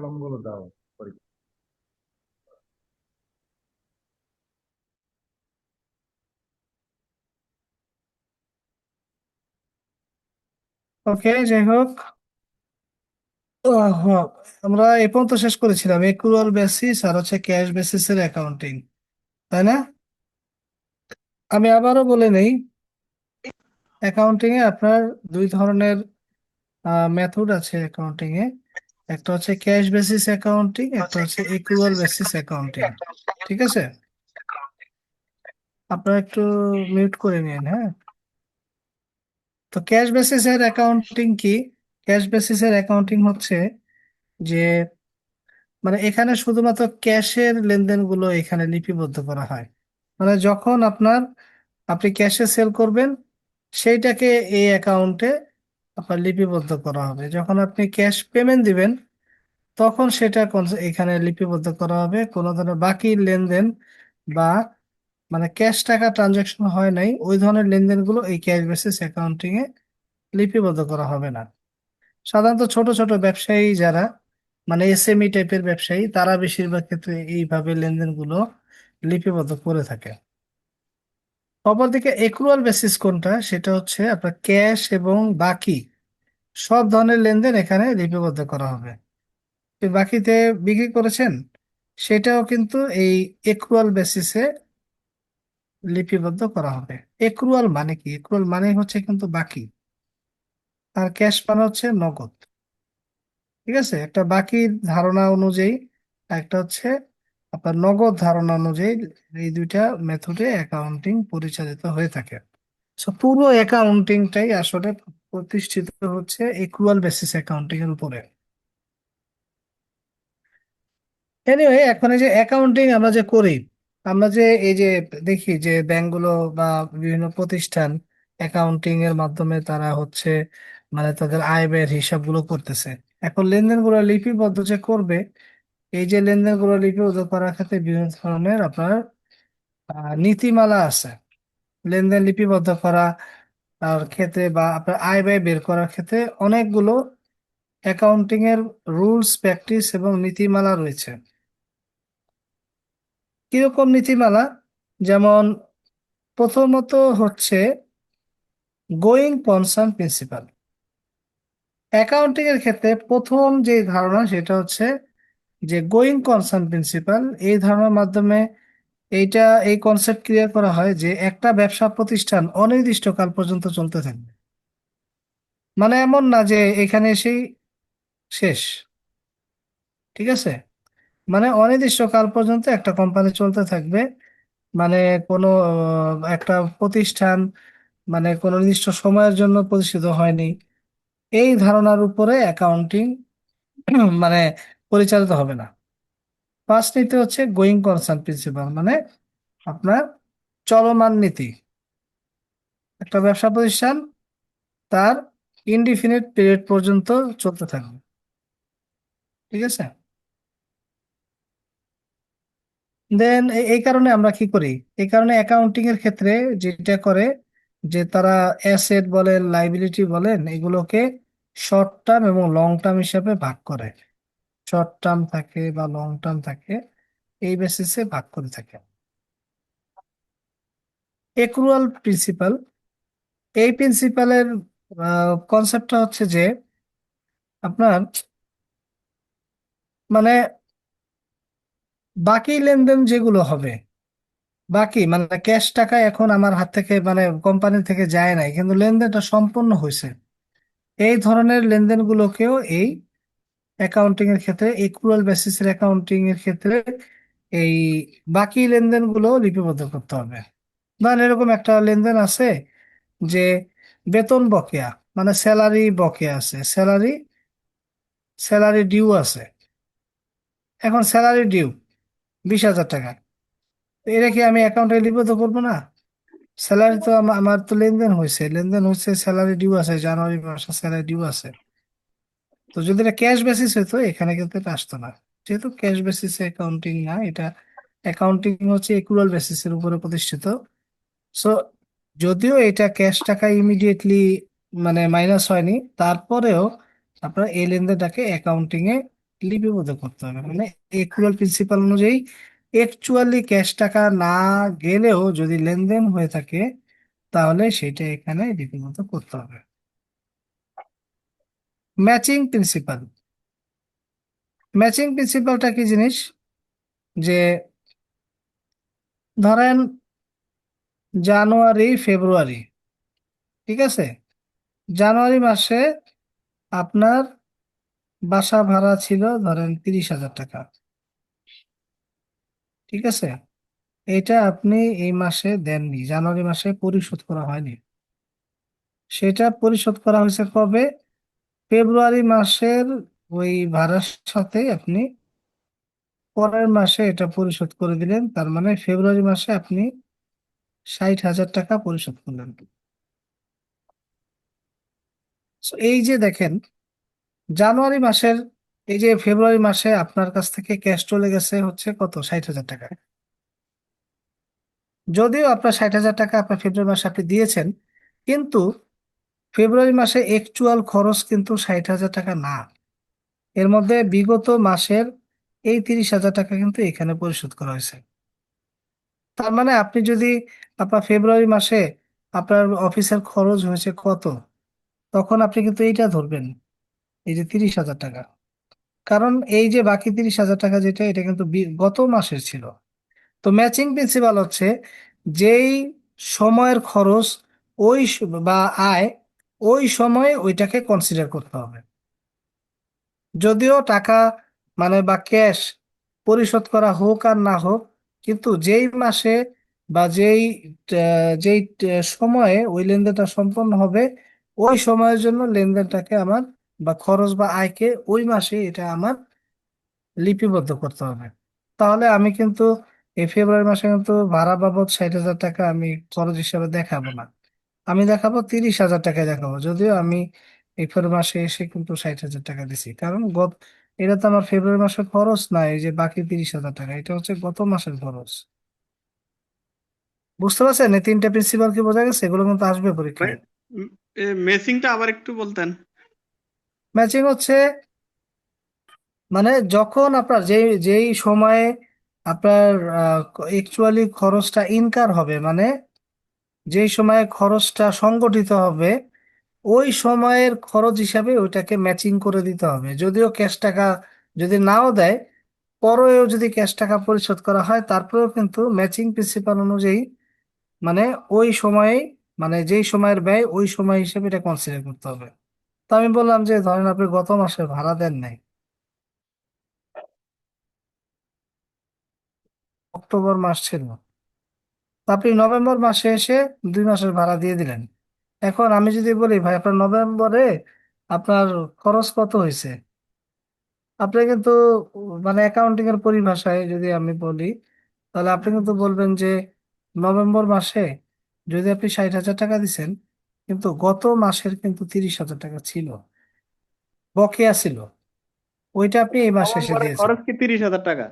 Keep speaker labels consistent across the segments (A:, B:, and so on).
A: কলমগুলো দাও পরীক্ষা।
B: ওকে, যাই হোক। হ্যাঁ, আমরা এ পর্যন্ত শেষ করেছিলাম এক্রুয়াল বেসিস আর হচ্ছে ক্যাশ বেসিসের অ্যাকাউন্টিং, তাই না? আমি আবারও বলে নেই, অ্যাকাউন্টিং এ আপনার দুই ধরনের মেথড আছে অ্যাকাউন্টিং এ। একটা হচ্ছে ক্যাশ বেসিস অ্যাকাউন্টিং, একটা হচ্ছে এক্রুয়াল বেসিস অ্যাকাউন্টিং। ঠিক আছে, আপনারা একটু মিউট করে নিন, হ্যাঁ। তো ক্যাশ বেসিস এর অ্যাকাউন্টিং কি? ক্যাশ বেসিস এর অ্যাকাউন্টিং হচ্ছে যে, মানে এখানে শুধুমাত্র ক্যাশের লেনদেনগুলো এখানে লিপিবদ্ধ করা হয়। মানে যখন আপনি ক্যাশে সেল করবেন, সেইটাকে এই অ্যাকাউন্টে আপনার লিপিবদ্ধ করা হবে। যখন আপনি ক্যাশ পেমেন্ট দিবেন, তখন সেটা এখানে লিপিবদ্ধ করা হবে। কোনো ধরনের বাকি লেনদেন বা মানে ক্যাশ টাকা ট্রানজাকশন হয় নাই, ওই ধরনের লেনদেনগুলো এই ক্যাশ বেসিস অ্যাকাউন্টিং এ লিপিবদ্ধ করা হবে না। সাধারণত ছোট ছোট ব্যবসায়ী যারা, মানে এসএমই টাইপের ব্যবসায়ী, তারা বেশিরভাগ ক্ষেত্রে এইভাবে লেনদেনগুলো লিপিবদ্ধ করে থাকে। অপরদিকে এক্রুয়াল বেসিস কোনটা, সেটা হচ্ছে আপনার ক্যাশ এবং বাকি সব ধরনের লেনদেন এখানে লিপিবদ্ধ করা হবে। তো বাকিতে বিক্রি করেছেন, সেটাও কিন্তু এই এক্রুয়াল বেসিসে লিপিবদ্ধ করা হবে। এক্রুয়াল মানে কি? এক্রুয়াল মানে হচ্ছে কিন্তু বাকি, আর ক্যাশ মানে হচ্ছে নগদ। ঠিক আছে, একটা বাকি ধারণা অনুযায়ী, একটা হচ্ছে আপনার নগদ ধারণা অনুযায়ী, এই দুইটা মেথডে অ্যাকাউন্টিং পরিচালিত হয়ে থাকে। সো পুরো অ্যাকাউন্টিংটাই আসলে প্রতিষ্ঠিত হচ্ছে এক্রুয়াল বেসিস অ্যাকাউন্টিং এর উপরে। এনিওয়ে, এখন এই যে অ্যাকাউন্টিং আমরা যে করি, আমরা যে এই যে দেখি যে ব্যাংকগুলো বা বিভিন্ন প্রতিষ্ঠান অ্যাকাউন্টিং এর মাধ্যমে তারা হচ্ছে মানে তাদের আয় ব্যয়ের হিসাবগুলো করতেছে। এখন লেনদেনগুলো লিপিবদ্ধ যে করবে, এই যে লেনদেনগুলো লিপিবদ্ধ করার ক্ষেত্রে বিভিন্ন ধরনের আপনার নীতিমালা আছে। লেনদেন লিপিবদ্ধ করা আর ক্ষেত্রে বা আপনার আয় ব্যয় বের করার ক্ষেত্রে অনেকগুলো অ্যাকাউন্টিং এর রুলস, প্র্যাকটিস এবং নীতিমালা রয়েছে। কিরকম নীতিমালা? যেমন প্রথমত হচ্ছে গোয়িং কনসার্ন প্রিন্সিপাল। অ্যাকাউন্টিং এর ক্ষেত্রে প্রথম যে ধারণা সেটা হচ্ছে যে গোয়িং কনসার্ন প্রিন্সিপাল। এই ধারণার মাধ্যমে এইটা এই কনসেপ্ট ক্লিয়ার করা হয় যে একটা ব্যবসা প্রতিষ্ঠান অনির্দিষ্টকাল পর্যন্ত চলতে থাকবে। মানে এমন না যে এখানে এসেই শেষ। ঠিক আছে, মানে অনির্দিষ্টকাল পর্যন্ত একটা কোম্পানি চলতে থাকবে। মানে কোনো একটা প্রতিষ্ঠান মানে কোনো নির্দিষ্ট সময়ের জন্য প্রতিষ্ঠিত হয়নি, এই ধারণার উপরে অ্যাকাউন্টিং মানে পরিচালিত হবে না। ফার্স্ট নীতি হচ্ছে গোয়িং কনসার্ন প্রিন্সিপাল, মানে আপনার চলমান নীতি। একটা ব্যবসা প্রতিষ্ঠান তার ইনডিফিনিট পিরিয়ড পর্যন্ত চলতে থাকবে। ঠিক আছে, দেন এই কারণে আমরা কি করি, এই কারণে অ্যাকাউন্টিং এর ক্ষেত্রে যেটা করে যে তারা অ্যাসেট বলেন, লাইবিলিটি বলেন, এগুলোকে শর্ট টার্ম এবং লং টার্ম হিসাবে ভাগ করে। শর্ট টার্ম থাকে বা লং টার্ম থাকে, এই বেসিসে ভাগ করে থাকে। এক্রুয়াল প্রিন্সিপাল, এই প্রিন্সিপালের কনসেপ্টটা হচ্ছে যে আপনার মানে বাকি লেনদেন যেগুলো হবে, বাকি মানে ক্যাশ টাকা এখন আমার হাত থেকে মানে কোম্পানি থেকে যায় নাই, কিন্তু লেনদেনটা সম্পূর্ণ হয়েছে, এই ধরনের লেনদেনগুলোকেও এই অ্যাকাউন্টিং এর ক্ষেত্রে, এক্রুয়াল বেসিসের অ্যাকাউন্টিং এর ক্ষেত্রে এই বাকি লেনদেনগুলো লিপিবদ্ধ করতে হবে। ধরেন এরকম একটা লেনদেন আছে যে বেতন বকেয়া, মানে স্যালারি বকেয়া আছে, স্যালারি স্যালারি ডিউ আছে। এখন স্যালারি ডিউ 20,000 টাকা, তো এটা কি আমি অ্যাকাউন্টে লিপিবদ্ধ করবো না? স্যালারি তো আমার তো লেনদেন হয়েছে, স্যালারি ডিউ আছে, জানুয়ারি মাসে স্যালারি ডিউ আছে। তো যদি এটা ক্যাশ বেসিস হতো, এখানে কিন্তু এটা আসতো না। যেহেতু ক্যাশ বেসিস অ্যাকাউন্টিং না এটা, অ্যাকাউন্টিং হচ্ছে এক্রুয়াল বেসিসের উপরে প্রতিষ্ঠিত। সো যদিও এটা ক্যাশ টাকা ইমিডিয়েটলি মানে মাইনাস হয়নি, তারপরেও আপনার এই লেনদেনটাকে অ্যাকাউন্টিং এ লিপিবদ্ধ করতে হবে, মানে একুয়াল প্রিন্সিপাল অনুযায়ী অ্যাকচুয়ালি ক্যাশ টাকা না গেলেও যদি লেনদেন হয়ে থাকে তাহলে সেটা এখানে লিপিবদ্ধ করতে হবে। ম্যাচিং প্রিন্সিপাল, ম্যাচিং প্রিন্সিপালটা কি জিনিস, যে ধরেন জানুয়ারি ফেব্রুয়ারি, ঠিক আছে, জানুয়ারি মাসে আপনার বাসা ভাড়া ছিল ধরেন 30,000 টাকা, ঠিক আছে, এটা আপনি এই মাসে দেননি, জানুয়ারি মাসে পরিশোধ করা হয়নি, সেটা পরিশোধ করা হয়েছে কবে, ফেব্রুয়ারি মাসের ওই ভাড়ার সাথে আপনি পরের মাসে এটা পরিশোধ করে দিলেন, তার মানে ফেব্রুয়ারি মাসে আপনি 60,000 টাকা পরিশোধ করলেন। So, এই যে দেখেন জানুয়ারি মাসের, এই যে ফেব্রুয়ারি মাসে আপনার কাছ থেকে ক্যাশ চলে গেছে হচ্ছে কত, 60,000 টাকা। যদিও আপনার 60,000 টাকা আপনার ফেব্রুয়ারি মাসে আপনি দিয়েছেন, কিন্তু ফেব্রুয়ারি মাসে অ্যাকচুয়াল খরচ কিন্তু 60,000 টাকা না, এর মধ্যে বিগত মাসের এই 30,000 টাকা কিন্তু এখানে পরিশোধ করা হয়েছে। তার মানে আপনি যদি আপনার ফেব্রুয়ারি মাসে আপনার অফিসের খরচ হয়েছে কত, তখন আপনি কিন্তু এইটা ধরবেন, এই যে 30,000 টাকা, কারণ এই যে বাকি 30,000 টাকা যেটা, এটা কিন্তু গত মাসের ছিল। তো ম্যাচিং প্রিন্সিপাল হচ্ছে যেই সময়ের খরচ বা আয় ওই সময়ে ওইটাকে কনসিডার করতে হবে। যদিও টাকা মানে বা ক্যাশ পরিশোধ করা হোক আর না হোক, কিন্তু যেই মাসে বা সময়ে ওই লেনদেনটা সম্পন্ন হবে, ওই সময়ের জন্য লেনদেনটাকে আমার বা খরচ বা আয়কে ওই মাসে এটা আমার লিপিবদ্ধ করতে হবে। তাহলে আমি কিন্তু এই ফেব্রুয়ারি মাসে কিন্তু ভাড়া বাবদ 60,000 টাকা আমি খরচ হিসাবে দেখাবো না, আমি দেখাবো 30,000 টাকা দেখাবো, যদিও আমি এই ফেব্রুয়ারি মাসে এসে কিন্তু 60,000 টাকা দিছি, কারণ এটা তো আমার ফেব্রুয়ারি মাসের খরচ না, এই যে বাকি 30,000 টাকা এটা হচ্ছে গত মাসের খরচ। বুঝতে পারছেন এই তিনটা প্রিন্সিপাল কি বোঝা গেছে, এগুলো কিন্তু আসবে
A: ভাই,
B: পরীক্ষায়।
A: মেসিংটা আবার একটু বলতেন।
B: ম্যাচিং হচ্ছে মানে যখন আপনার যেই সময়ে আপনার অ্যাকচুয়ালি খরচটা ইনকার হবে, মানে যেই সময়ে খরচটা সংগঠিত হবে, ওই সময়ের খরচ হিসাবে ওইটাকে ম্যাচিং করে দিতে হবে। যদিও ক্যাশ টাকা যদি নাও দেয়, পরেও যদি ক্যাশ টাকা পরিশোধ করা হয়, তারপরেও কিন্তু ম্যাচিং প্রিন্সিপাল অনুযায়ী মানে ওই সময়ে, মানে যেই সময়ের ব্যয় ওই সময় হিসেবে এটা কনসিডার করতে হবে। তো আমি বললাম যে ধরেন আপনি গত মাসে ভাড়া দেন নাই, অক্টোবর মাস ছিল, তো আপনি নভেম্বর মাসে এসে 2 মাসের ভাড়া দিয়ে দিলেন। এখন আমি যদি বলি ভাই আপনার নভেম্বরে আপনার খরচ কত হয়েছে, আপনি কিন্তু মানে অ্যাকাউন্টিং এর পরিভাষায় যদি আমি বলি, তাহলে আপনি কিন্তু বলবেন যে নভেম্বর মাসে যদি আপনি 60,000 টাকা দিচ্ছেন, কিন্তু গত মাসের কিন্তু 30,000 টাকা ছিল, বকেয়া ছিল, ওইটা আপনি এই মাসে এসে
A: নভেম্বরে
B: দিয়েছেন
A: খরচ কি 30,000 টাকা?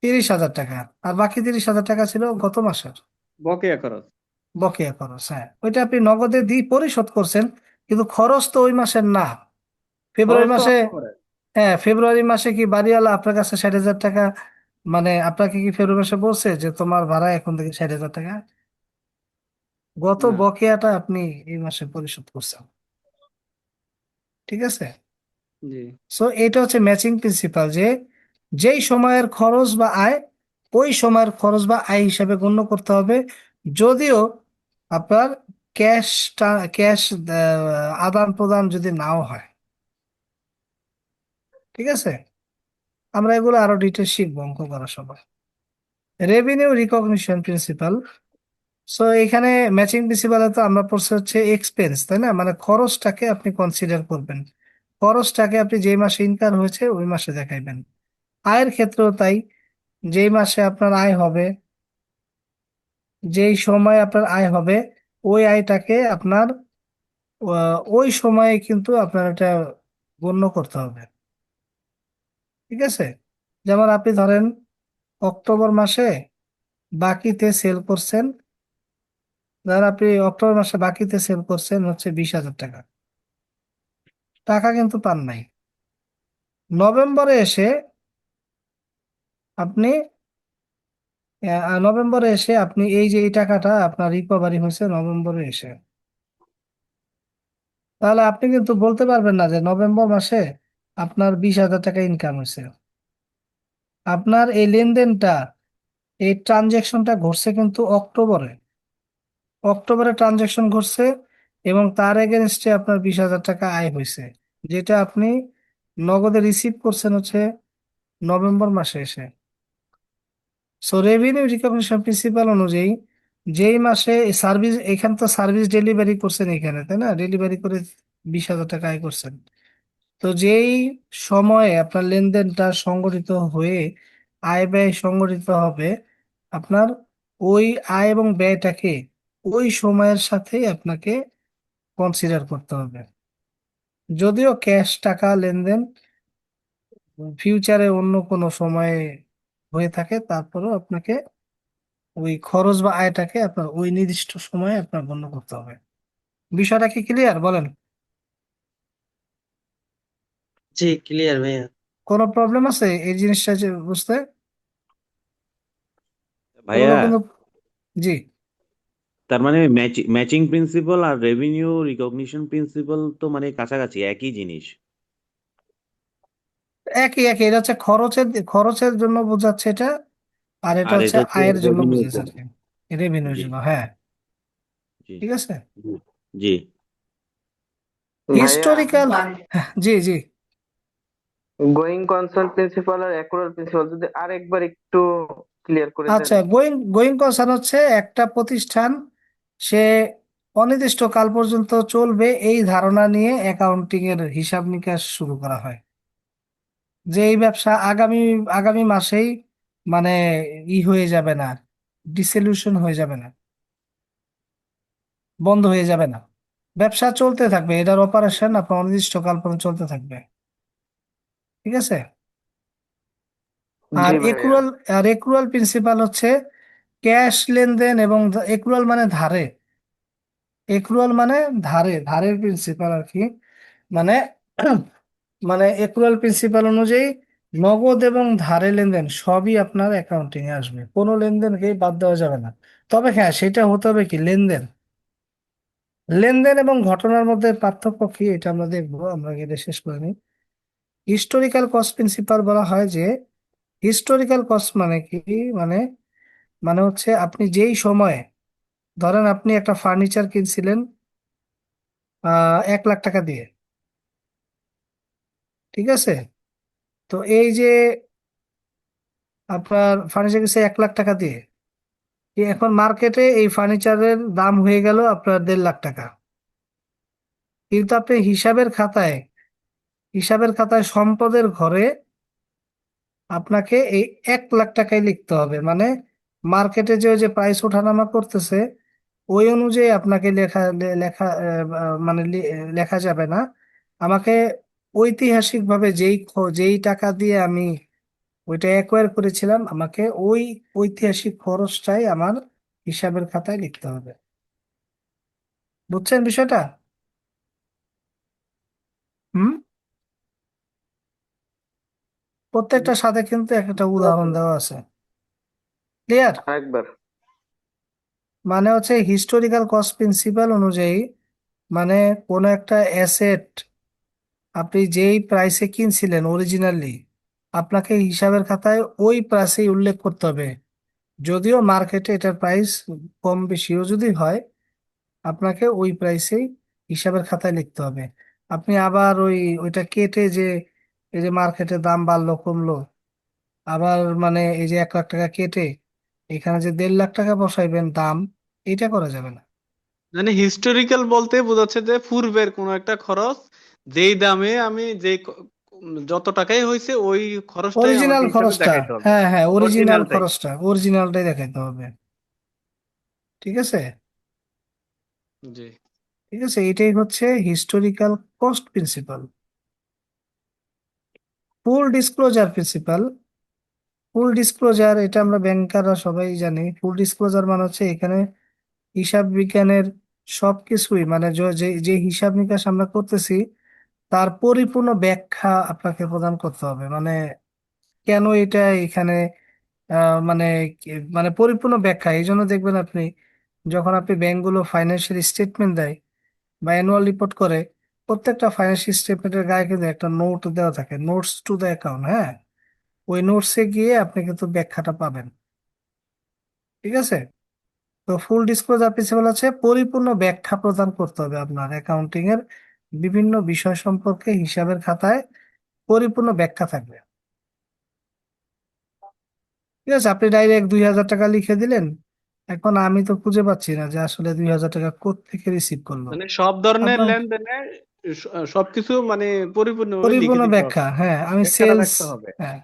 B: 30,000 টাকা, আর বাকি 30,000 টাকা ছিল গত মাসের
A: বকেয়া খরচ।
B: বকেয়া খরচ। হ্যাঁ, ওইটা আপনি নগদে দিয়ে পরিশোধ করছেন, কিন্তু খরচ তো ওই মাসের না, ফেব্রুয়ারি
A: খরচ তো
B: মাসে।
A: অক্টোবরে।
B: হ্যাঁ, ফেব্রুয়ারি মাসে কি বাড়িওয়ালা আপনার কাছে 60,000 টাকা, মানে আপনাকে কি ফেব্রুয়ারি মাসে বলছে যে তোমার ভাড়া এখন থেকে 60,000 টাকা? গত
A: না।
B: বকেয়াটা আপনি এই মাসে পরিশোধ করছেন, ঠিক আছে।
A: জি।
B: সো এটা হচ্ছে ম্যাচিং প্রিন্সিপাল, যে যেই সময়ের খরচ বা আয় ওই সময়ের খরচ বা আয় হিসাবে গণ্য করতে হবে, যদিও আপনার ক্যাশ ক্যাশ আদান প্রদান যদি নাও হয়, ঠিক আছে। আমরা এগুলো আরো ডিটেল শিখবো অঙ্ক করার সময়। রেভিনিউ রিকগনিশন প্রিন্সিপাল, সো এখানে ম্যাচিং প্রিন্সিপালে তো আমরা পড়ছে হচ্ছে এক্সপেন্স, তাই না, মানে খরচটাকে আপনি কনসিডার করবেন, খরচটাকে আপনি যেই মাসে ইনকার হয়েছে ওই মাসে দেখাইবেন। আয়ের ক্ষেত্রেও তাই, যেই মাসে আপনার আয় হবে, যেই সময় আপনার আয় হবে, ওই আয়টাকে আপনার ওই সময়ে কিন্তু আপনার এটা গণ্য করতে হবে, ঠিক আছে। যেমন আপনি ধরেন অক্টোবর মাসে বাকিতে সেল করছেন, ধরেন আপনি অক্টোবর মাসে বাকিতে সেল করছেন হচ্ছে 20,000 টাকা, টাকা কিন্তু পান নাই, নভেম্বরে এসে আপনি নভেম্বরে এসে আপনি এই যে এই টাকাটা আপনার রিকভারি হয়েছে নভেম্বরে এসে, তাহলে আপনি কিন্তু বলতে পারবেন না যে নভেম্বর মাসে আপনার 20,000 টাকা ইনকাম হয়েছে। আপনার এই লেনদেনটা, এই ট্রানজেকশনটা ঘটছে কিন্তু অক্টোবরে। অক্টোবরে ট্রানজেকশন ঘটছে এবং তার এগেনস্টে আপনার 20,000 টাকা আয় হয়েছে, যেটা আপনি নগদে রিসিভ করছেন হচ্ছে নভেম্বর মাসে এসে। সো রেভিনিউ রিকগনিশন প্রিন্সিপাল অনুযায়ী যেই মাসে সার্ভিস, এখানে তো সার্ভিস ডেলিভারি করছেন এখানে, তাই না? ডেলিভারি করে 20,000 টাকা আয় করছেন। তো যেই সময়ে আপনার লেনদেনটা সংগঠিত হয়ে আয় ব্যয় সংগঠিত হবে, আপনার ওই আয় এবং ব্যয়টাকে ওই সময়ের সাথেই আপনাকে কনসিডার করতে হবে। যদিও ক্যাশ টাকা লেনদেন ফিউচারে অন্য কোনো সময়ে হয়ে থাকে, তারপরেও আপনাকে ওই খরচ বা আয়টাকে আপনার ওই নির্দিষ্ট সময়ে আপনার গণ্য করতে হবে। বিষয়টা কি ক্লিয়ার বলেন?
C: জি, ক্লিয়ার ভাইয়া।
B: কোনো প্রবলেম আছে এই জিনিসটা যে বুঝতে? এগুলো
D: ভাইয়া,
B: কিন্তু, জি,
D: তার মানে ম্যাচিং প্রিন্সিপাল আর রেভিনিউ রিকগনিশন প্রিন্সিপাল তো মানে কাছাকাছি একই জিনিস।
B: একই একই। এটা হচ্ছে খরচের খরচের জন্য বোঝাচ্ছে এটা, আর এটা
D: আর
B: হচ্ছে
D: এটা হচ্ছে
B: আয়ের জন্য
D: রেভিনিউ।
B: বুঝাচ্ছে আর কি, রেভিনিউর
D: জি,
B: জন্য। হ্যাঁ,
D: জি,
B: ঠিক আছে।
D: জি, জি।
E: ভাইয়া,
B: হিস্টোরিক্যাল, জি জি।
E: গোয়িং কনসার্ন প্রিন্সিপাল আর অ্যাকুরাল প্রিন্সিপাল যদি আরেকবার একটু ক্লিয়ার করে দেন।
B: আচ্ছা, গোয়িং গোয়িং কনসার্ন হচ্ছে একটা প্রতিষ্ঠান, সে অনির্দিষ্ট কাল পর্যন্ত চলবে এই ধারণা নিয়ে অ্যাকাউন্টিং এর হিসাব নিকাশ শুরু করা হয়। যে এই ব্যবসা আগামী আগামী মাসেই মানে হয়ে যাবে না, ডিসলিউশন হয়ে যাবে না, বন্ধ হয়ে যাবে না, ব্যবসা চলতে থাকবে, এটার অপারেশন আপনার অনির্দিষ্টকাল পর্যন্ত চলতে থাকবে। ঠিক আছে। আর
E: জি ভাইয়া।
B: এক্রুয়াল, আর এক্রুয়াল প্রিন্সিপাল হচ্ছে ক্যাশ লেনদেন এবং এক্রুয়াল মানে ধারে, এক্রুয়াল মানে ধারে, ধারের প্রিন্সিপাল আর কি। মানে মানে এক্রুয়াল প্রিন্সিপাল অনুযায়ী নগদ এবং ধারে লেনদেন সবই আপনার অ্যাকাউন্টিং এ আসবে, কোনো লেনদেনকেই বাদ দেওয়া যাবে না। তবে হ্যাঁ, সেটা হতে হবে কি, লেনদেন, লেনদেন এবং ঘটনার মধ্যে পার্থক্য কি এটা আমরা দেখবো, আমরা এটা শেষ করে নিই। হিস্টোরিক্যাল কস্ট প্রিন্সিপাল বলা হয় যে, হিস্টোরিক্যাল কস্ট মানে কি, মানে মানে হচ্ছে আপনি যেই সময়ে, ধরেন আপনি একটা ফার্নিচার কিনছিলেন 1 লাখ টাকা দিয়ে, ঠিক আছে? তো এই যে আপনার ফার্নিচার কিনছে 1 লাখ টাকা দিয়ে, এখন মার্কেটে এই ফার্নিচারের দাম হয়ে গেল আপনার 1.5 লাখ টাকা। কিন্তু আপনি হিসাবের খাতায় সম্পদের ঘরে আপনাকে এই 1 লাখ টাকাই লিখতে হবে। মানে মার্কেটে যে ওই যে প্রাইস ওঠানামা করতেছে ওই অনুযায়ী আপনাকে লেখা লেখা মানে লেখা যাবে না। আমাকে ঐতিহাসিক ভাবে যেই টাকা দিয়ে আমি ওইটা অ্যাকোয়ার করেছিলাম, আমাকে ওই ঐতিহাসিক খরচটাই আমার হিসাবের খাতায় লিখতে হবে। বুঝছেন বিষয়টা? হুম। প্রত্যেকটার সাথে কিন্তু একটা উদাহরণ দেওয়া আছে। ক্লিয়ার?
E: আরেকবার।
B: মানে হচ্ছে হিস্টোরিক্যাল কস্ট প্রিন্সিপাল অনুযায়ী, মানে কোনো একটা অ্যাসেট আপনি যেই প্রাইসে কিনছিলেন অরিজিনালি, আপনাকে হিসাবের খাতায় ওই প্রাইসেই উল্লেখ করতে হবে। যদিও মার্কেটে এটার প্রাইস কম বেশিও যদি হয়, আপনাকে ওই প্রাইসেই হিসাবের খাতায় লিখতে হবে। আপনি আবার ওইটা কেটে যে এই যে মার্কেটে দাম বাড়লো কমলো, আবার মানে এই যে 1 লাখ টাকা কেটে এখানে যে 1.5 লাখ টাকা বসাইবেন দাম, এটা করা যাবে না।
A: মানে হিস্টোরিক্যাল বলতে বোঝাচ্ছে যে পূর্বের কোনো একটা খরচ যেই দামে আমি যত টাকাই হয়েছে ওই খরচটাই আমাকে
B: অরিজিনাল
A: হিসাবে
B: খরচটা,
A: দেখাইতে হবে,
B: হ্যাঁ হ্যাঁ, অরিজিনাল
A: অরিজিনালটাই।
B: খরচটা, অরিজিনালটাই দেখাইতে হবে। ঠিক আছে।
A: জি।
B: ঠিক আছে, এটাই হচ্ছে হিস্টোরিক্যাল কস্ট প্রিন্সিপাল। ফুল ডিসক্লোজার প্রিন্সিপাল, ফুল ডিসক্লোজার এটা আমরা ব্যাংকাররা সবাই জানি। ফুল ডিসক্লোজার মানে হচ্ছে এখানে হিসাব বিজ্ঞানের সবকিছুই, মানে যে যে যে হিসাব নিকাশ আমরা করতেছি তার পরিপূর্ণ ব্যাখ্যা আপনাকে প্রদান করতে হবে, মানে কেন এটা এখানে মানে মানে পরিপূর্ণ ব্যাখ্যা। এই জন্য দেখবেন আপনি যখন আপনি ব্যাংকগুলো ফাইন্যান্সিয়াল স্টেটমেন্ট দেয় বা অ্যানুয়াল রিপোর্ট করে, প্রত্যেকটা ফাইন্যান্সিয়াল স্টেটমেন্টের গায়ে কিন্তু একটা নোট দেওয়া থাকে, নোটস টু দ্য অ্যাকাউন্ট। হ্যাঁ, ওই নোটসে গিয়ে আপনি কিন্তু ব্যাখ্যাটা পাবেন। ঠিক আছে? তো ফুল ডিসক্লোজার প্রিন্সিপাল আছে পরিপূর্ণ ব্যাখ্যা প্রদান করতে হবে আপনার অ্যাকাউন্টিং এর বিভিন্ন বিষয় সম্পর্কে, হিসাবের খাতায় পরিপূর্ণ ব্যাখ্যা থাকবে। ঠিক আছে, আপনি ডাইরেক্ট 2,000 টাকা লিখে দিলেন, এখন আমি তো খুঁজে পাচ্ছি না যে আসলে 2,000 টাকা কোত্থেকে রিসিভ করলো।
A: মানে সব ধরনের
B: আপনার
A: লেনদেনে সবকিছু মানে পরিপূর্ণভাবে লিখে
B: পরিপূর্ণ
A: দিতে হবে,
B: ব্যাখ্যা, হ্যাঁ আমি
A: ব্যাখ্যাটা
B: সেলস,
A: থাকতে হবে।
B: হ্যাঁ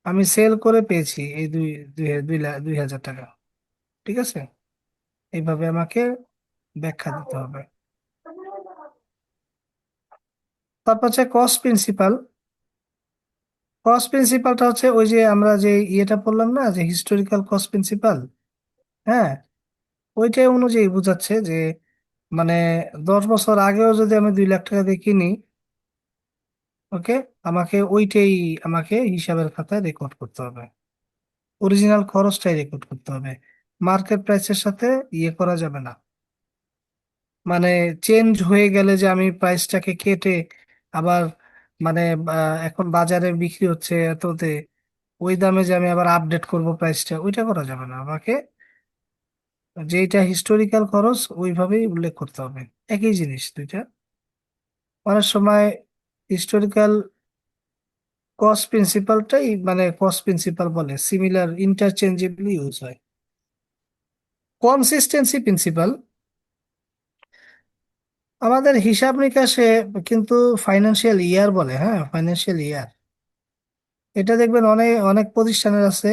B: আমি সেল করে পেয়েছি এই দুই দুই দুই লাখ 2,000 টাকা। ঠিক আছে, এইভাবে আমাকে ব্যাখ্যা দিতে হবে। তারপর হচ্ছে কস্ট প্রিন্সিপাল। কস্ট প্রিন্সিপালটা হচ্ছে ওই যে আমরা যে ইয়েটা পড়লাম না, যে হিস্টোরিক্যাল কস্ট প্রিন্সিপাল। হ্যাঁ, ওইটাই অনুযায়ী বোঝাচ্ছে যে মানে 10 বছর আগেও যদি আমি 2 লাখ টাকা দিয়ে কিনি, ওকে, আমাকে হিসাবের খাতায় রেকর্ড করতে হবে, অরিজিনাল খরচটাই রেকর্ড করতে হবে। মার্কেট প্রাইসের সাথে ইয়ে করা যাবে না, মানে চেঞ্জ হয়ে গেলে যে আমি প্রাইসটাকে কেটে আবার মানে এখন বাজারে বিক্রি হচ্ছে এততে, ওই দামে যে আমি আবার আপডেট করব প্রাইসটা, ওইটা করা যাবে না। আমাকে যেটা হিস্টোরিক্যাল খরচ ওইভাবেই উল্লেখ করতে হবে, একই জিনিস দুইটা। অনেক সময় হিস্টোরিক্যাল কস্ট প্রিন্সিপালটাই মানে কস্ট প্রিন্সিপাল বলে, সিমিলার ইন্টারচেঞ্জেবলি ইউজ হয়। কনসিস্টেন্সি প্রিন্সিপাল আমাদের হিসাব নিকাশে কিন্তু ফাইন্যান্সিয়াল ইয়ার বলে, হ্যাঁ ফাইন্যান্সিয়াল ইয়ার। এটা দেখবেন অনেক অনেক প্রতিষ্ঠানের আছে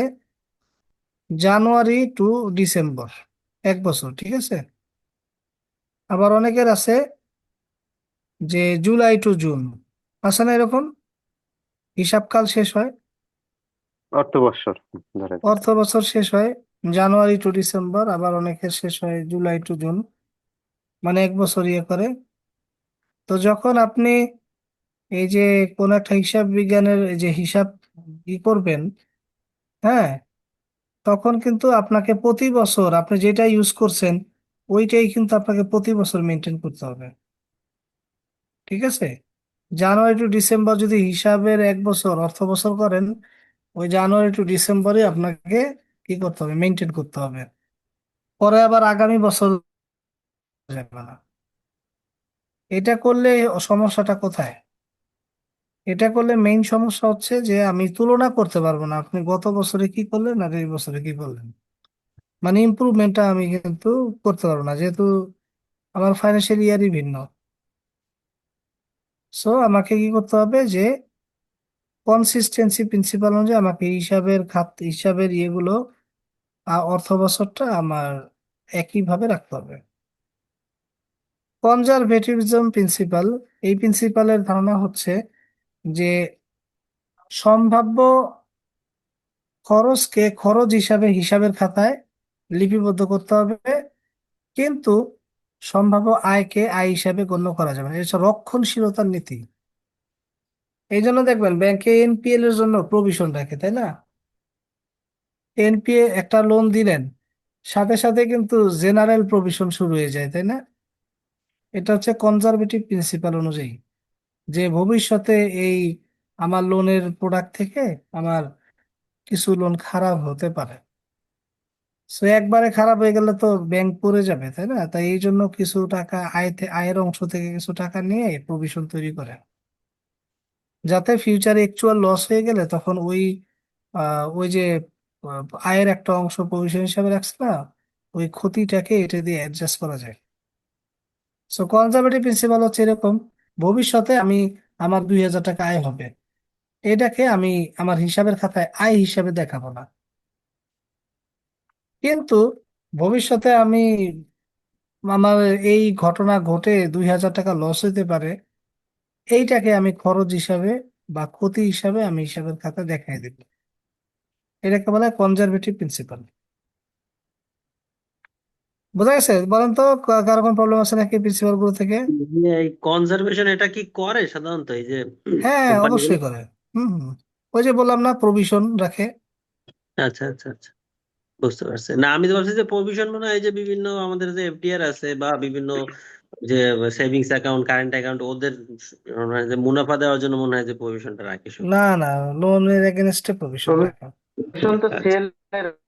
B: জানুয়ারি টু ডিসেম্বর, 1 বছর। ঠিক আছে, আবার অনেকের আছে যে জুলাই টু জুন, আছে না এরকম, হিসাবকাল শেষ হয়,
D: অর্থ বৎসর ধরা যায়।
B: অর্থ বছর শেষ হয় জানুয়ারি টু ডিসেম্বর, আবার অনেকের শেষ হয় জুলাই টু জুন, মানে 1 বছর ইয়ে করে। তো যখন আপনি এই যে কোন একটা হিসাব বিজ্ঞানের এই যে হিসাব ই করবেন, হ্যাঁ, তখন কিন্তু আপনাকে প্রতি বছর আপনি যেটা ইউজ করছেন ওইটাই কিন্তু আপনাকে প্রতি বছর মেনটেন করতে হবে। ঠিক আছে, জানুয়ারি টু ডিসেম্বর যদি হিসাবের 1 বছর অর্থ বছর করেন, ওই জানুয়ারি টু ডিসেম্বরে আপনাকে কি করতে হবে, মেনটেন করতে হবে। পরে আবার আগামী বছর যাবে না। এটা করলে সমস্যাটা কোথায়? এটা করলে মেইন সমস্যা হচ্ছে যে আমি তুলনা করতে পারবো না আপনি গত বছরে কি করলেন আর এই বছরে কি করলেন, মানে ইমপ্রুভমেন্টটা আমি কিন্তু করতে পারবো না, যেহেতু আমার ফাইন্যান্সিয়াল ইয়ারই ভিন্ন। সো আমাকে কি করতে হবে যে কনসিস্টেন্সি প্রিন্সিপাল অনুযায়ী আমাকে হিসাবের ইয়েগুলো অর্থ বছরটা আমার একইভাবে রাখতে হবে। কনজারভেটিভিজম প্রিন্সিপাল, এই প্রিন্সিপালের ধারণা হচ্ছে যে সম্ভাব্য খরচকে খরচ হিসাবে হিসাবের খাতায় লিপিবদ্ধ করতে হবে, কিন্তু সম্ভাব্য আয়কে আয় হিসাবে গণ্য করা যাবে না। এটা হচ্ছে রক্ষণশীলতার নীতি। এই জন্য দেখবেন ব্যাংকে এনপিএল এর জন্য প্রভিশন রাখে, তাই না? এনপিএ একটা লোন দিলেন, সাথে সাথে কিন্তু জেনারেল প্রভিশন শুরু হয়ে যায়, তাই না? এটা হচ্ছে কনজারভেটিভ প্রিন্সিপাল অনুযায়ী, যে ভবিষ্যতে এই আমার লোনের প্রোডাক্ট থেকে আমার কিছু লোন খারাপ হতে পারে। সো একবারে খারাপ হয়ে গেলে তো ব্যাংক পড়ে যাবে, তাই না? তাই এই জন্য কিছু টাকা আয়ের অংশ থেকে কিছু টাকা নিয়ে প্রভিশন তৈরি করে, যাতে ফিউচারে অ্যাকচুয়াল লস হয়ে গেলে তখন ওই যে আয়ের একটা অংশ প্রভিশন হিসাবে রাখছে না, ওই ক্ষতিটাকে এটা দিয়ে অ্যাডজাস্ট করা যায়। সো কনজারভেটিভ প্রিন্সিপাল হচ্ছে এরকম, ভবিষ্যতে আমার 2,000 টাকা আয় হবে, এটাকে আমি আমার হিসাবের খাতায় আয় হিসাবে দেখাবো না, কিন্তু ভবিষ্যতে আমার এই ঘটনা ঘটে 2,000 টাকা লস হতে পারে, এইটাকে আমি খরচ হিসাবে বা ক্ষতি হিসাবে আমি হিসাবের খাতা দেখাই দেব। এটাকে বলা হয় কনজারভেটিভ প্রিন্সিপাল। বোঝা গেছে? বলেন তো কারো কোনো প্রবলেম আছে নাকি প্রিন্সিপাল গুলো থেকে?
C: এই কনজারভেশন এটা কি করে সাধারণত এই যে
B: হ্যাঁ,
C: কোম্পানিগুলো?
B: অবশ্যই করে। হুম। ওই যে বললাম না, প্রভিশন রাখে।
C: আচ্ছা আচ্ছা আচ্ছা, বুঝতে পারছি। না আমি তো ভাবছি যে প্রভিশন মনে হয় যে বিভিন্ন আমাদের যে এফডিআর আছে বা বিভিন্ন যে সেভিংস অ্যাকাউন্ট, কারেন্ট অ্যাকাউন্ট, ওদের মনে হয় যে মুনাফা দেওয়ার জন্য মনে হয় যে প্রভিশনটা রাখে শুধু।
B: না না, লোনের এগেনস্টে প্রভিশন রাখে।
E: প্রভিশন তো
C: আচ্ছা।
E: সেল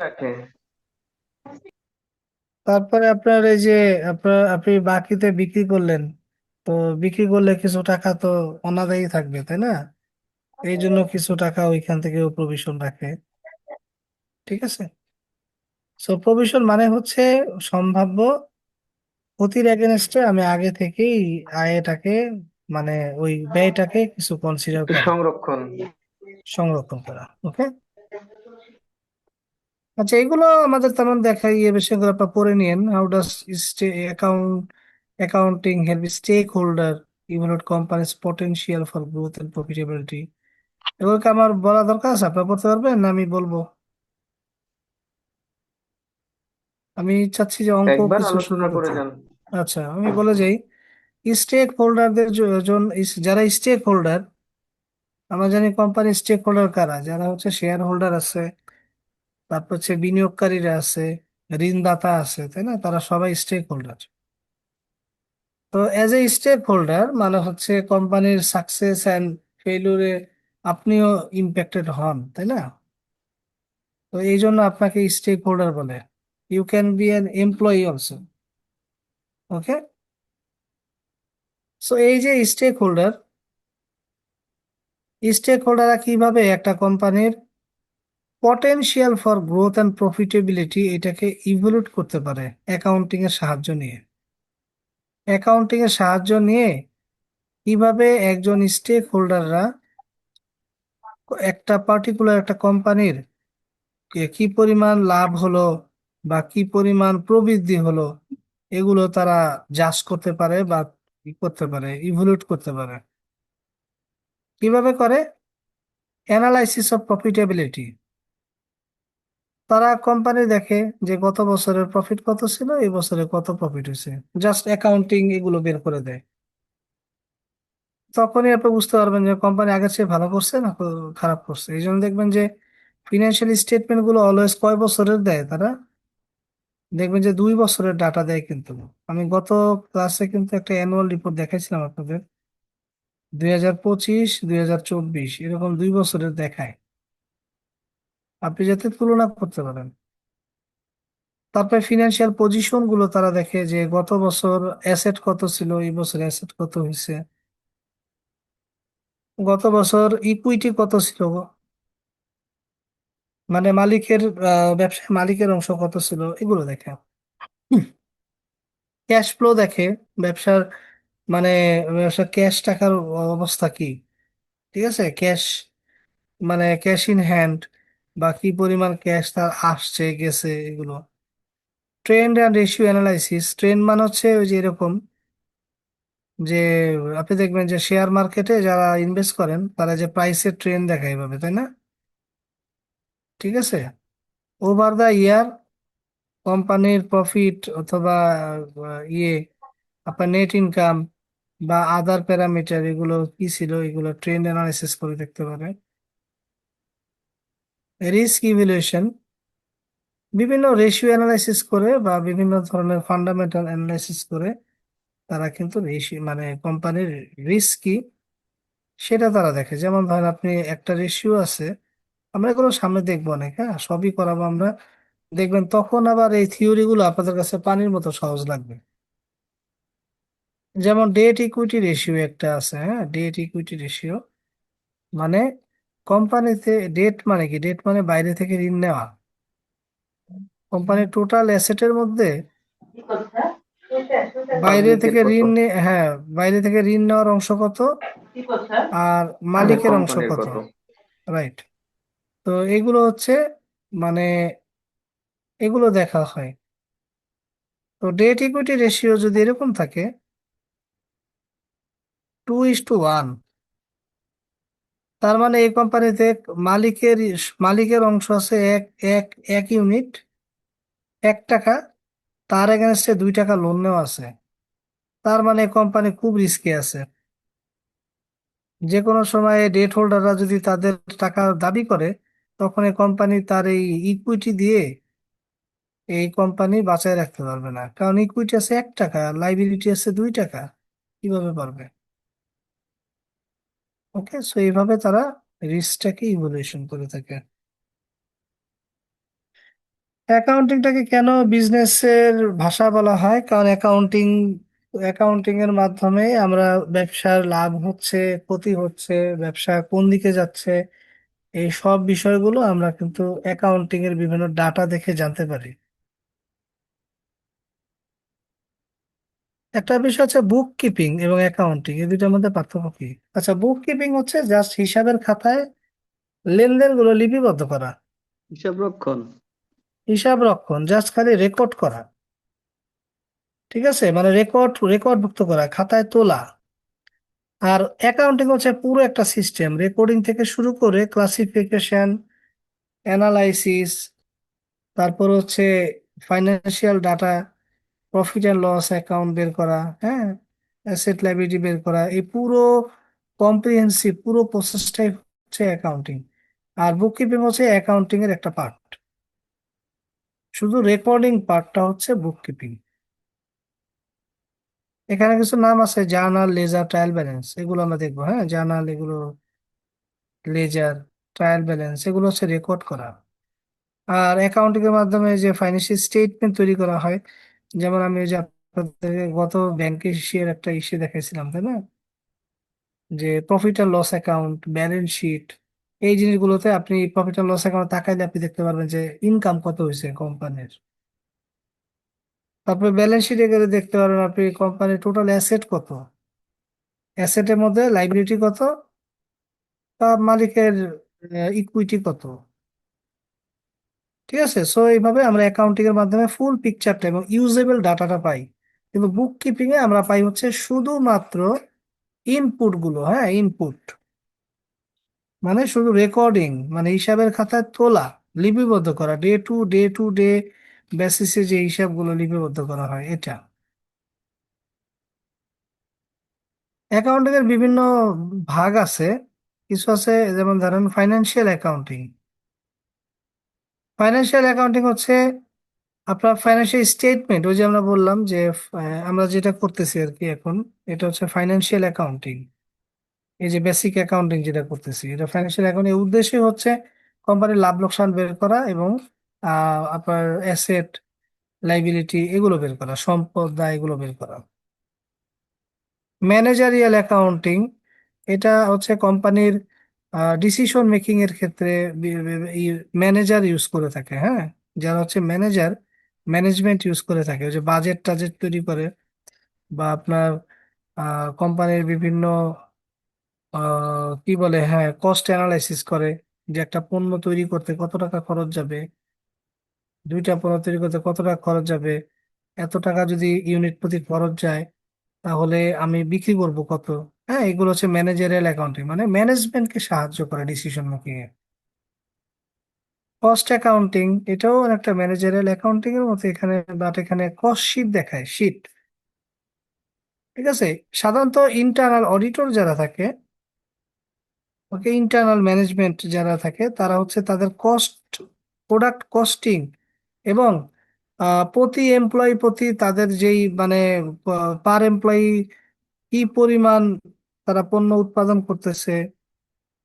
E: রাখে।
B: তারপরে আপনার এই যে আপনি বাকিতে বিক্রি করলেন, তো বিক্রি করলে কিছু টাকা তো অনাদায়ী থাকবে, তাই না? এই জন্য কিছু টাকা ওইখান থেকেও প্রভিশন রাখে। ঠিক আছে? সো প্রভিশন মানে হচ্ছে সম্ভাব্য ক্ষতির এগেনস্টে আমি আগে থেকেই আয়টাকে, মানে ওই ব্যয়টাকে কিছু কনসিডার
E: একটু
B: করা,
E: সংরক্ষণ।
B: সংরক্ষণ করা। ওকে। আচ্ছা, এগুলো আমাদের তেমন দেখা ইয়ে বিষয়গুলো আপনার পড়ে নিন। How does account accounting help stakeholder evaluate companies potential for growth and profitability. এগুলোকে আমার বলা দরকার আছে? আপনার পড়তে পারবেন না আমি বলবো? আমি চাচ্ছি যে অঙ্ক
E: একবার
B: কিছু শুরু
E: আলোচনা করে
B: করতে।
E: যান।
B: আচ্ছা, আমি বলে যাই। স্টেক হোল্ডারদের জন্য, যারা স্টেক হোল্ডার, আমরা জানি কোম্পানির স্টেক হোল্ডার কারা? যারা হচ্ছে শেয়ার হোল্ডার আছে, তারপর হচ্ছে বিনিয়োগকারীরা আছে, ঋণদাতা আছে, তাই না? তারা সবাই স্টেক হোল্ডার। তো এজ এ স্টেক হোল্ডার মানে হচ্ছে কোম্পানির সাকসেস অ্যান্ড ফেইলুরে আপনিও ইম্প্যাক্টেড হন, তাই না? তো এই জন্য আপনাকে স্টেক হোল্ডার বলে। You can be an employee also. Okay. So এই যে স্টেক হোল্ডাররা কিভাবে একটা কোম্পানির potential for growth and profitability এটাকে ইভ্যালুয়েট করতে পারে অ্যাকাউন্টিং এর সাহায্য নিয়ে। অ্যাকাউন্টিং এর সাহায্য নিয়ে কিভাবে একজন স্টেক হোল্ডাররা একটা পার্টিকুলার একটা কোম্পানির কি পরিমাণ লাভ হলো বা কি পরিমাণ প্রবৃদ্ধি হলো, এগুলো তারা জাজ করতে পারে বা ই করতে পারে, ইভ্যালুয়েট করতে পারে। কিভাবে করে? Analysis of profitability. তারা কোম্পানি দেখে যে গত বছরের প্রফিট কত ছিল, এই বছরে কত প্রফিট হয়েছে, জাস্ট অ্যাকাউন্টিং এগুলো বের করে দেয়। তখনই আপনি বুঝতে পারবেন যে কোম্পানি আগের চেয়ে ভালো করছে না খারাপ করছে। এই জন্য দেখবেন যে ফিনান্সিয়াল স্টেটমেন্ট গুলো অলওয়েজ কয় বছরের দেয় তারা? দেখবেন যে 2 বছরের ডাটা দেয় কিন্তু। আমি গত ক্লাসে কিন্তু একটা অ্যানুয়াল রিপোর্ট দেখাইছিলাম আপনাদের, 2025 2024 এরকম 2 বছরের দেখায়, আপনি যাতে তুলনা করতে পারেন। তারপরে ফিনান্সিয়াল পজিশন গুলো তারা দেখে যে গত বছর অ্যাসেট কত ছিল, এই বছর অ্যাসেট কত হয়েছে, গত বছর ইকুইটি কত ছিল, মানে মালিকের ব্যবসায় মালিকের অংশ কত ছিল, এগুলো দেখে। ক্যাশ ফ্লো দেখে, ব্যবসার মানে ব্যবসার ক্যাশ টাকার অবস্থা কি। ঠিক আছে? ক্যাশ মানে ক্যাশ ইন হ্যান্ড বা কি পরিমাণ ক্যাশ তার আসছে গেছে, এগুলো। Trend and ratio analysis. Trend মানে হচ্ছে ওই যে এরকম যে আপনি দেখবেন যে শেয়ার মার্কেটে যারা ইনভেস্ট করেন তারা যে প্রাইসের ট্রেন্ড দেখায় এভাবে, তাই না? ঠিক আছে? ওভার দা ইয়ার কোম্পানির প্রফিট অথবা ইয়ে আপনার নেট ইনকাম বা আদার প্যারামিটার এগুলো কি ছিল, এগুলো ট্রেন্ড অ্যানালাইসিস করে দেখতে পারে। রিস্ক ইভ্যালুয়েশন, বিভিন্ন রেশিও অ্যানালাইসিস করে বা বিভিন্ন ধরনের ফান্ডামেন্টাল অ্যানালাইসিস করে তারা কিন্তু রেশিও মানে কোম্পানির রিস্ক কি সেটা তারা দেখে। যেমন ধরেন আপনি একটা রেশিও আছে, আমরা এগুলো সামনে দেখবো অনেক, হ্যাঁ সবই করাবো আমরা, দেখবেন তখন আবার এই থিওরি গুলো আপনাদের কাছে পানির মতো সহজ লাগবে। যেমন ডেট ইকুইটি রেশিও একটা আছে, হ্যাঁ ডেট ইকুইটি রেশিও মানে কোম্পানিতে ডেট মানে কি, ডেট মানে বাইরে থেকে ঋণ নেওয়া। কোম্পানির টোটাল অ্যাসেটের মধ্যে বাইরে
E: পাবলিকের
B: থেকে
E: কত?
B: হ্যাঁ, বাইরে থেকে ঋণ নেওয়ার অংশ কত আর মালিকের অংশ
E: কোম্পানির
B: কত।
E: কত?
B: রাইট। তো এগুলো হচ্ছে মানে এগুলো দেখা হয়। তো ডেট ইকুইটি রেশিও যদি এরকম থাকে 2:1, তার মানে এই কোম্পানিতে মালিকের মালিকের অংশ আছে এক এক 1 ইউনিট, 1 টাকা, তার এগেনস্টে 2 টাকা লোন নেওয়া আছে, তার মানে কোম্পানি খুব রিস্কে আছে। যে কোনো সময় ডেট হোল্ডাররা যদি তাদের টাকা দাবি করে, তখন এই কোম্পানি তার এই ইকুইটি দিয়ে এই কোম্পানি বাঁচায় রাখতে পারবে না, কারণ ইকুইটি আছে 1 টাকা, লাইবিলিটি আছে 2 টাকা, কিভাবে পারবে? ওকে, সো এইভাবে তারা রিস্কটাকে ইভ্যালুয়েশন করে থাকে। অ্যাকাউন্টিংটাকে কেন বিজনেসের ভাষা বলা হয়? কারণ অ্যাকাউন্টিং এর মাধ্যমে আমরা ব্যবসার লাভ হচ্ছে, ক্ষতি হচ্ছে, ব্যবসা কোন দিকে যাচ্ছে, এই সব বিষয়গুলো আমরা কিন্তু অ্যাকাউন্টিং এর বিভিন্ন ডাটা দেখে জানতে পারি। একটা বিষয় হচ্ছে বুক কিপিং এবং অ্যাকাউন্টিং, এই দুইটার মধ্যে পার্থক্য কি? আচ্ছা, বুক কিপিং হচ্ছে জাস্ট হিসাবের খাতায় লেনদেনগুলো লিপিবদ্ধ করা,
A: হিসাব রক্ষণ।
B: হিসাব রক্ষণ, জাস্ট খালি রেকর্ড করা। ঠিক আছে, মানে রেকর্ডভুক্ত করা, খাতায় তোলা। আর অ্যাকাউন্টিং হচ্ছে পুরো একটা সিস্টেম, রেকর্ডিং থেকে শুরু করে ক্লাসিফিকেশন, অ্যানালাইসিস, তারপর হচ্ছে financial data, profit and loss account বের করা, হ্যাঁ, অ্যাসেট লাইবিলিটি বের করা, এই পুরো কম্প্রিহেন্সিভ পুরো প্রসেসটাই হচ্ছে অ্যাকাউন্টিং। আর বুক কিপিং হচ্ছে অ্যাকাউন্টিং এর একটা পার্ট, শুধু রেকর্ডিং পার্টটা হচ্ছে বুক কিপিং। এখানে কিছু নাম আছে, জার্নাল, লেজার, ট্রায়াল ব্যালেন্স, এগুলো আমরা দেখবো। হ্যাঁ, জার্নাল, এগুলো লেজার, ট্রায়াল ব্যালেন্স, এগুলো হচ্ছে রেকর্ড করা। আর অ্যাকাউন্টিং এর মাধ্যমে যে ফাইন্যান্সিয়াল স্টেটমেন্ট তৈরি করা হয়, যেমন আমি ওই যে আপনাদের গত ব্যাংকে শেয়ার একটা ইস্যু দেখাইছিলাম, তাই না, যে profit and loss account, balance sheet, এই জিনিসগুলোতে আপনি প্রফিট অ্যান্ড লস অ্যাকাউন্ট তাকাইলে আপনি দেখতে পারবেন যে ইনকাম কত হয়েছে কোম্পানির। তারপরে ব্যালেন্স শিটে গেলে দেখতে পারবেন আপনি কোম্পানির টোটাল অ্যাসেট কত, অ্যাসেটের মধ্যে লাইবিলিটি কত, তার মালিকের ইকুইটি কত। ঠিক আছে, সো এইভাবে আমরা অ্যাকাউন্টিং এর মাধ্যমে ফুল পিকচারটা এবং ইউজেবল ডাটাটা পাই। কিন্তু বুক কিপিং এ আমরা পাই হচ্ছে শুধুমাত্র ইনপুট গুলো। হ্যাঁ, ইনপুট মানে শুধু রেকর্ডিং, মানে হিসাবের খাতায় তোলা, লিপিবদ্ধ করা, ডে টু ডে বেসিসে যে হিসাবগুলো লিপিবদ্ধ করা হয়, এটা। অ্যাকাউন্টিং এর বিভিন্ন ভাগ আছে, কিছু আছে, যেমন ধরেন ফাইন্যান্সিয়াল অ্যাকাউন্টিং। ফাইন্যান্সিয়াল অ্যাকাউন্টিং হচ্ছে আপনার ফাইন্যান্সিয়াল স্টেটমেন্ট, ওই যে আমরা বললাম যে আমরা যেটা করতেছি আর কি এখন, এটা হচ্ছে ফাইন্যান্সিয়াল অ্যাকাউন্টিং। এই যে বেসিক অ্যাকাউন্টিং যেটা করতেছি, এটা ফাইন্যান্সিয়াল অ্যাকাউন্টিং উদ্দেশ্য হচ্ছে কোম্পানির লাভ লোকসান বের করা এবং আপনার অ্যাসেট লাইবিলিটি এগুলো বের করা, সম্পদ দায় এগুলো বের করা। ম্যানেজারিয়াল অ্যাকাউন্টিং, এটা হচ্ছে কোম্পানির ডিসিশন মেকিং এর ক্ষেত্রে ম্যানেজার ইউজ করে থাকে। হ্যাঁ, যারা হচ্ছে ম্যানেজার, ম্যানেজমেন্ট ইউজ করে থাকে, ওই যে বাজেট টাজেট তৈরি করে, বা আপনার কোম্পানির বিভিন্ন কি বলে, হ্যাঁ, কস্ট অ্যানালাইসিস করে, যে একটা পণ্য তৈরি করতে কত টাকা খরচ যাবে, 2টা পণ্য তৈরি করতে কত টাকা খরচ যাবে, এত টাকা যদি ইউনিট প্রতি খরচ যায়, তাহলে আমি বিক্রি করব কত। হ্যাঁ, এগুলো হচ্ছে ম্যানেজারিয়াল অ্যাকাউন্টিং, মানে ম্যানেজমেন্টকে সাহায্য করে ডিসিশন মেকিং এ। কস্ট অ্যাকাউন্টিং, এটাও একটা ম্যানেজারিয়াল অ্যাকাউন্টিং এর মতো এখানে, বাট এখানে কস্ট শিট দেখায়, শিট। ঠিক আছে, সাধারণত ইন্টারনাল অডিটর যারা থাকে, ওকে, ইন্টারনাল ম্যানেজমেন্ট যারা থাকে, তারা হচ্ছে তাদের কস্ট, প্রোডাক্ট কস্টিং এবং প্রতি এমপ্লয়ি প্রতি তাদের যেই মানে পার এমপ্লয়ি কি পরিমাণ তারা পণ্য উৎপাদন করতেছে,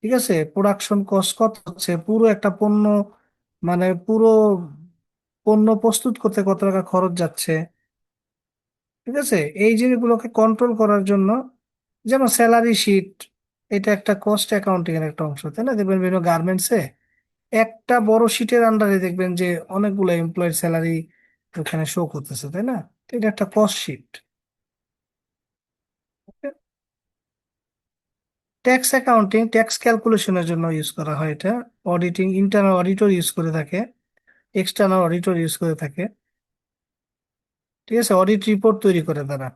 B: ঠিক আছে, প্রোডাকশন কস্ট কত হচ্ছে, পুরো একটা পণ্য মানে পুরো পণ্য প্রস্তুত করতে কত টাকা খরচ যাচ্ছে। ঠিক আছে, এই জিনিসগুলোকে কন্ট্রোল করার জন্য, যেমন স্যালারি শিট, এটা একটা কস্ট অ্যাকাউন্টিং এর একটা অংশ, তাই না? দেখবেন বিভিন্ন গার্মেন্টসে একটা বড় শিটের আন্ডারে দেখবেন যে অনেকগুলো এমপ্লয়ের স্যালারি ওখানে শো করতেছে, তাই না? তো এটা একটা cost sheet. Tax accounting, tax ক্যালকুলেশনের জন্য ইউজ করা হয় এটা। অডিটিং, ইন্টারনাল অডিটর ইউজ করে থাকে, এক্সটার্নাল অডিটর ইউজ করে থাকে। ঠিক আছে, অডিট রিপোর্ট তৈরি করে তারা।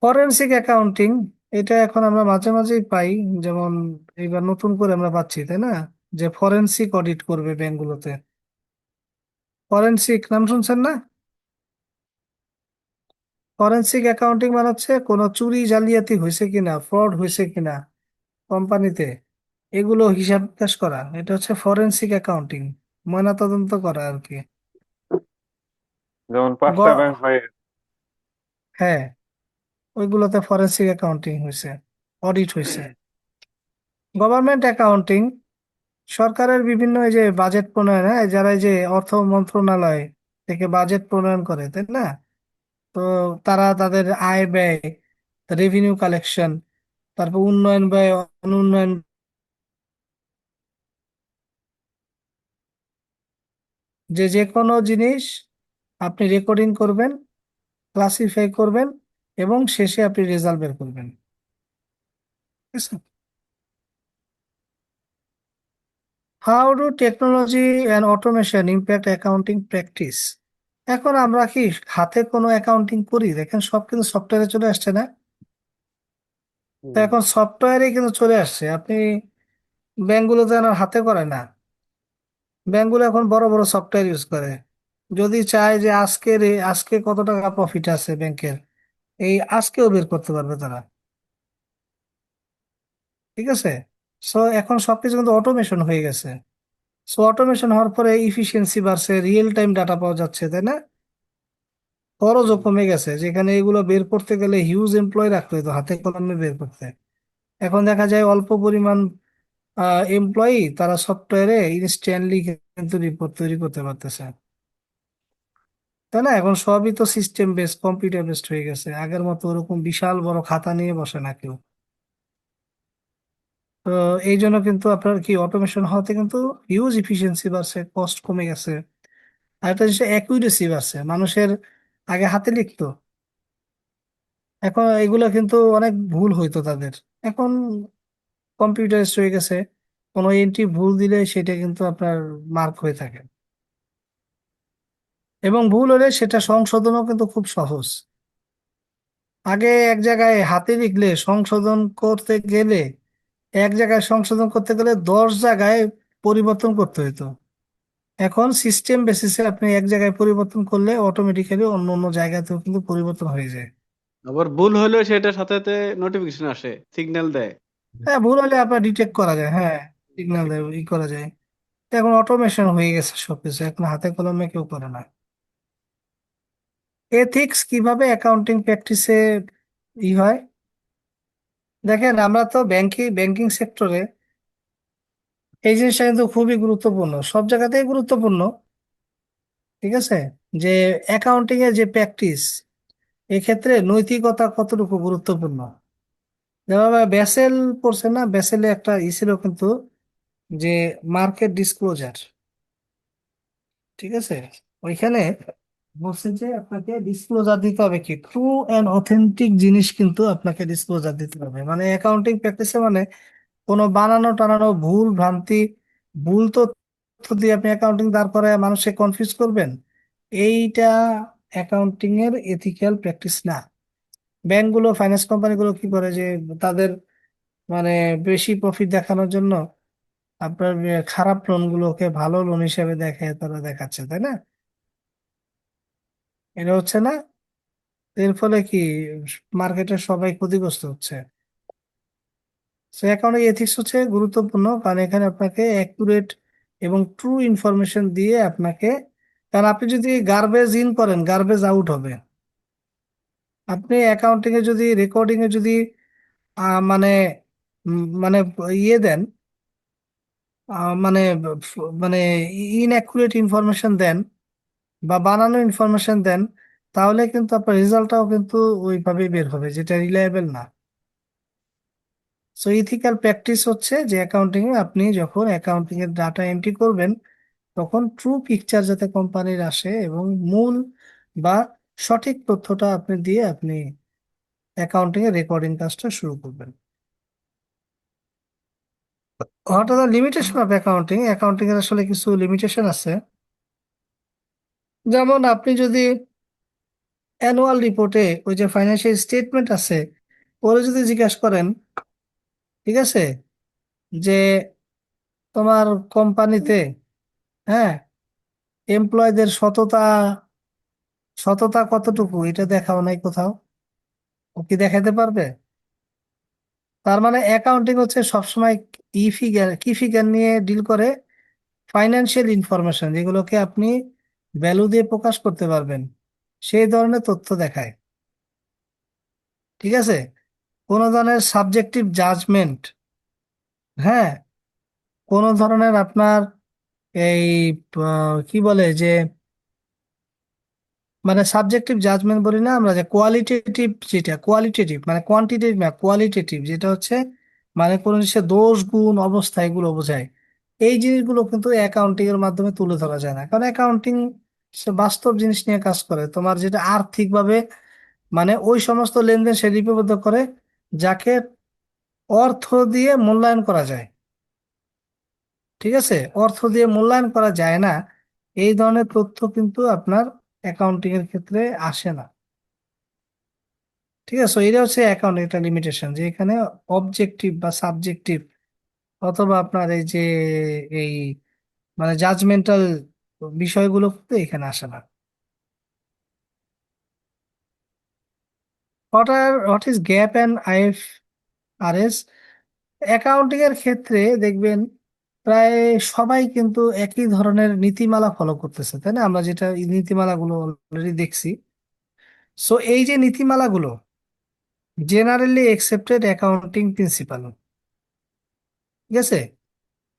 B: ফরেনসিক অ্যাকাউন্টিং, এটা এখন আমরা মাঝে মাঝেই পাই, যেমন এবার নতুন করে আমরা পাচ্ছি, তাই না, যে ফরেনসিক অডিট করবে ব্যাংকগুলোতে। ফরেনসিক নাম শুনছেন না? ফরেনসিক অ্যাকাউন্টিং মানে হচ্ছে কোনো চুরি জালিয়াতি হয়েছে কিনা, ফ্রড হয়েছে কিনা কোম্পানিতে, এগুলো হিসাব নিকাশ করা, এটা হচ্ছে ফরেনসিক অ্যাকাউন্টিং, ময়নাতদন্ত করা আর কি।
F: যেমন
B: গ
F: 5টা ব্যাংক হয়।
B: হ্যাঁ, ওইগুলোতে ফরেনসিক অ্যাকাউন্টিং হয়েছে, অডিট হয়েছে। গভর্নমেন্ট অ্যাকাউন্টিং সরকারের বিভিন্ন এই যে বাজেট প্রণয়ন, হ্যাঁ, যারা এই যে অর্থ মন্ত্রণালয় থেকে বাজেট প্রণয়ন করে, তাই না? তো তারা তাদের আয় ব্যয়, রেভিনিউ কালেকশন, তারপর উন্নয়ন ব্যয়, অনুন্নয়ন, যে যে কোনো জিনিস আপনি রেকর্ডিং করবেন, ক্লাসিফাই করবেন, এবং শেষে আপনি রেজাল্ট বের করবেন। ঠিক আছে? How do technology and automation impact accounting practice? এখন আমরা কি হাতে কোনো অ্যাকাউন্টিং করি? দেখেন সব কিন্তু সফটওয়্যারে চলে আসছে না? তো এখন সফটওয়্যারে কিন্তু চলে আসছে, আপনি ব্যাংকগুলোতে আর হাতে করে না, ব্যাংকগুলো এখন বড় বড় সফটওয়্যার ইউজ করে। যদি চায় যে আজকে কত টাকা প্রফিট আছে ব্যাংকের, এই আজকেও বের করতে পারবে তারা। ঠিক আছে? সো এখন সবকিছু কিন্তু অটোমেশন হয়ে গেছে। সো অটোমেশন হওয়ার পরে ইফিসিয়েন্সি বাড়ছে, রিয়েল টাইম ডাটা পাওয়া যাচ্ছে, তাই না? খরচও কমে গেছে, যেখানে এগুলো বের করতে গেলে হিউজ এমপ্লয় রাখতে হতো হাতে কলমে বের করতে। এখন দেখা যায় অল্প পরিমাণ এমপ্লয়ি, তারা সফটওয়্যারে ইনস্ট্যান্টলি কিন্তু রিপোর্ট তৈরি করতে পারতেছে, তাই না? এখন সবই তো সিস্টেম বেসড, কম্পিউটার বেসড হয়ে গেছে, আগের মতো ওরকম বিশাল বড় খাতা নিয়ে বসে না কেউ। তো এই জন্য কিন্তু আপনার কি অটোমেশন হওয়াতে কিন্তু হিউজ ইফিসিয়েন্সি বাড়ছে, কস্ট কমে গেছে। আর একটা জিনিস অ্যাকুরেসি বাড়ছে, মানুষের আগে হাতে লিখতো, এখন এগুলো কিন্তু অনেক ভুল হইতো তাদের, এখন কম্পিউটারাইজড হয়ে গেছে, কোনো এন্ট্রি ভুল দিলে সেটা কিন্তু আপনার মার্ক হয়ে থাকে, এবং ভুল হলে সেটা সংশোধনও কিন্তু খুব সহজ। আগে এক জায়গায় হাতে লিখলে সংশোধন করতে গেলে, এক জায়গায় সংশোধন করতে গেলে 10 জায়গায় পরিবর্তন করতে হতো। এখন সিস্টেম বেসিসে আপনি এক জায়গায় পরিবর্তন করলে অটোমেটিক্যালি অন্য অন্য জায়গাতেও কিন্তু পরিবর্তন হয়ে যায়।
A: আবার ভুল হলেও সেটার সাথে সাথে নোটিফিকেশন আসে, সিগন্যাল দেয়।
B: হ্যাঁ, ভুল হলে আপনার ডিটেক্ট করা যায়, হ্যাঁ, সিগন্যাল দেয়, ই করা যায়। এখন অটোমেশন হয়ে গেছে সবকিছু, এখন হাতে কলমে কেউ করে না। এথিক্স কিভাবে অ্যাকাউন্টিং প্র্যাকটিসে ই হয়? দেখেন, আমরা তো ব্যাংকিং সেক্টরে এই জিনিসটা কিন্তু খুবই গুরুত্বপূর্ণ, সব জায়গাতেই গুরুত্বপূর্ণ। ঠিক আছে? যে অ্যাকাউন্টিং এর যে প্র্যাকটিস, এক্ষেত্রে নৈতিকতা কতটুকু গুরুত্বপূর্ণ। যেমন ব্যাসেল পড়ছে না, ব্যাসেলে একটা ই ছিল কিন্তু, যে মার্কেট ডিসক্লোজার। ঠিক আছে? ওইখানে বলছে যে আপনাকে ডিসক্লোজার দিতে হবে, কি ট্রু অ্যান্ড অথেন্টিক জিনিস কিন্তু আপনাকে ডিসক্লোজার দিতে হবে। মানে অ্যাকাউন্টিং প্র্যাকটিসে মানে কোনো বানানো টানানো ভুল ভ্রান্তি, ভুল তথ্য দিয়ে আপনি অ্যাকাউন্টিং দাঁড় করায় মানুষকে কনফিউজ করবেন, এইটা অ্যাকাউন্টিং এর এথিক্যাল প্র্যাকটিস না। ব্যাংকগুলো, ফাইন্যান্স কোম্পানিগুলো কি করে যে তাদের মানে বেশি প্রফিট দেখানোর জন্য আপনার খারাপ লোন গুলোকে ভালো লোন হিসেবে দেখে তারা দেখাচ্ছে, তাই না? এটা হচ্ছে না? এর ফলে কি মার্কেটের সবাই ক্ষতিগ্রস্ত হচ্ছে। সে কারণে এথিক্স হচ্ছে গুরুত্বপূর্ণ, কারণ এখানে আপনাকে অ্যাকুরেট এবং ট্রু ইনফরমেশন দিয়ে আপনাকে, কারণ আপনি যদি গার্বেজ ইন করেন গার্বেজ আউট হবে। আপনি অ্যাকাউন্টিং এ যদি রেকর্ডিং এ যদি মানে মানে ইয়ে দেন, মানে মানে ইনঅ্যাকুরেট ইনফরমেশন দেন বা বানানো ইনফরমেশন দেন, তাহলে কিন্তু আপনার রেজাল্টটাও কিন্তু ওইভাবেই বের হবে, যেটা রিলায়েবল না। সো ইথিক্যাল প্র্যাকটিস হচ্ছে যে অ্যাকাউন্টিং এ আপনি যখন অ্যাকাউন্টিং এর ডাটা এন্ট্রি করবেন, তখন ট্রু পিকচার যাতে কোম্পানির আসে এবং মূল বা সঠিক তথ্যটা আপনি দিয়ে আপনি অ্যাকাউন্টিং এর রেকর্ডিং কাজটা শুরু করবেন। হঠাৎ লিমিটেশন অফ অ্যাকাউন্টিং, অ্যাকাউন্টিং এর আসলে কিছু লিমিটেশন আছে। যেমন আপনি যদি অ্যানুয়াল রিপোর্টে ওই যে ফাইন্যান্সিয়াল স্টেটমেন্ট আছে, ওরা যদি জিজ্ঞাসা করেন, ঠিক আছে, যে তোমার কোম্পানিতে, হ্যাঁ, এমপ্লয়ীদের সততা সততা কতটুকু এটা দেখাও নাই কোথাও, ও কি দেখাতে পারবে? তার মানে অ্যাকাউন্টিং হচ্ছে সবসময় কি ফিগার নিয়ে ডিল করে? ফাইন্যান্সিয়াল ইনফরমেশন, যেগুলোকে আপনি ভ্যালু দিয়ে প্রকাশ করতে পারবেন, সেই ধরনের তথ্য দেখায়। ঠিক আছে? কোনো ধরনের সাবজেক্টিভ জাজমেন্ট, হ্যাঁ, কোনো ধরনের আপনার এই কি বলে যে, মানে সাবজেক্টিভ জাজমেন্ট বলি না আমরা, যে কোয়ালিটেটিভ, যেটা কোয়ালিটেটিভ মানে কোয়ান্টিটেটিভ না, কোয়ালিটেটিভ যেটা হচ্ছে মানে কোনো জিনিসের দোষ গুণ অবস্থা এগুলো বোঝায়। এই জিনিসগুলো কিন্তু অ্যাকাউন্টিং এর মাধ্যমে তুলে ধরা যায় না, কারণ অ্যাকাউন্টিং বাস্তব জিনিস নিয়ে কাজ করে, তোমার যেটা আর্থিকভাবে মানে ওই সমস্ত লেনদেন সে লিপিবদ্ধ করে যাকে অর্থ দিয়ে মূল্যায়ন করা যায়। ঠিক আছে? অর্থ দিয়ে মূল্যায়ন করা যায় না, এই ধরনের তথ্য কিন্তু আপনার অ্যাকাউন্টিং এর ক্ষেত্রে আসে না। ঠিক আছে? So এটা হচ্ছে অ্যাকাউন্ট একটা লিমিটেশন, যে এখানে অবজেক্টিভ বা সাবজেক্টিভ অথবা আপনার এই যে এই মানে জাজমেন্টাল বিষয়গুলো কিন্তু এখানে আসে না। What is gap and IFRS? Accounting এর ক্ষেত্রে দেখবেন প্রায় সবাই কিন্তু একই ধরনের নীতিমালা ফলো করতেছে, তাই না? আমরা যেটা এই নীতিমালাগুলো অলরেডি দেখছি। সো এই যে নীতিমালাগুলো জেনারেলি অ্যাকসেপ্টেড অ্যাকাউন্টিং প্রিন্সিপাল। ঠিক আছে?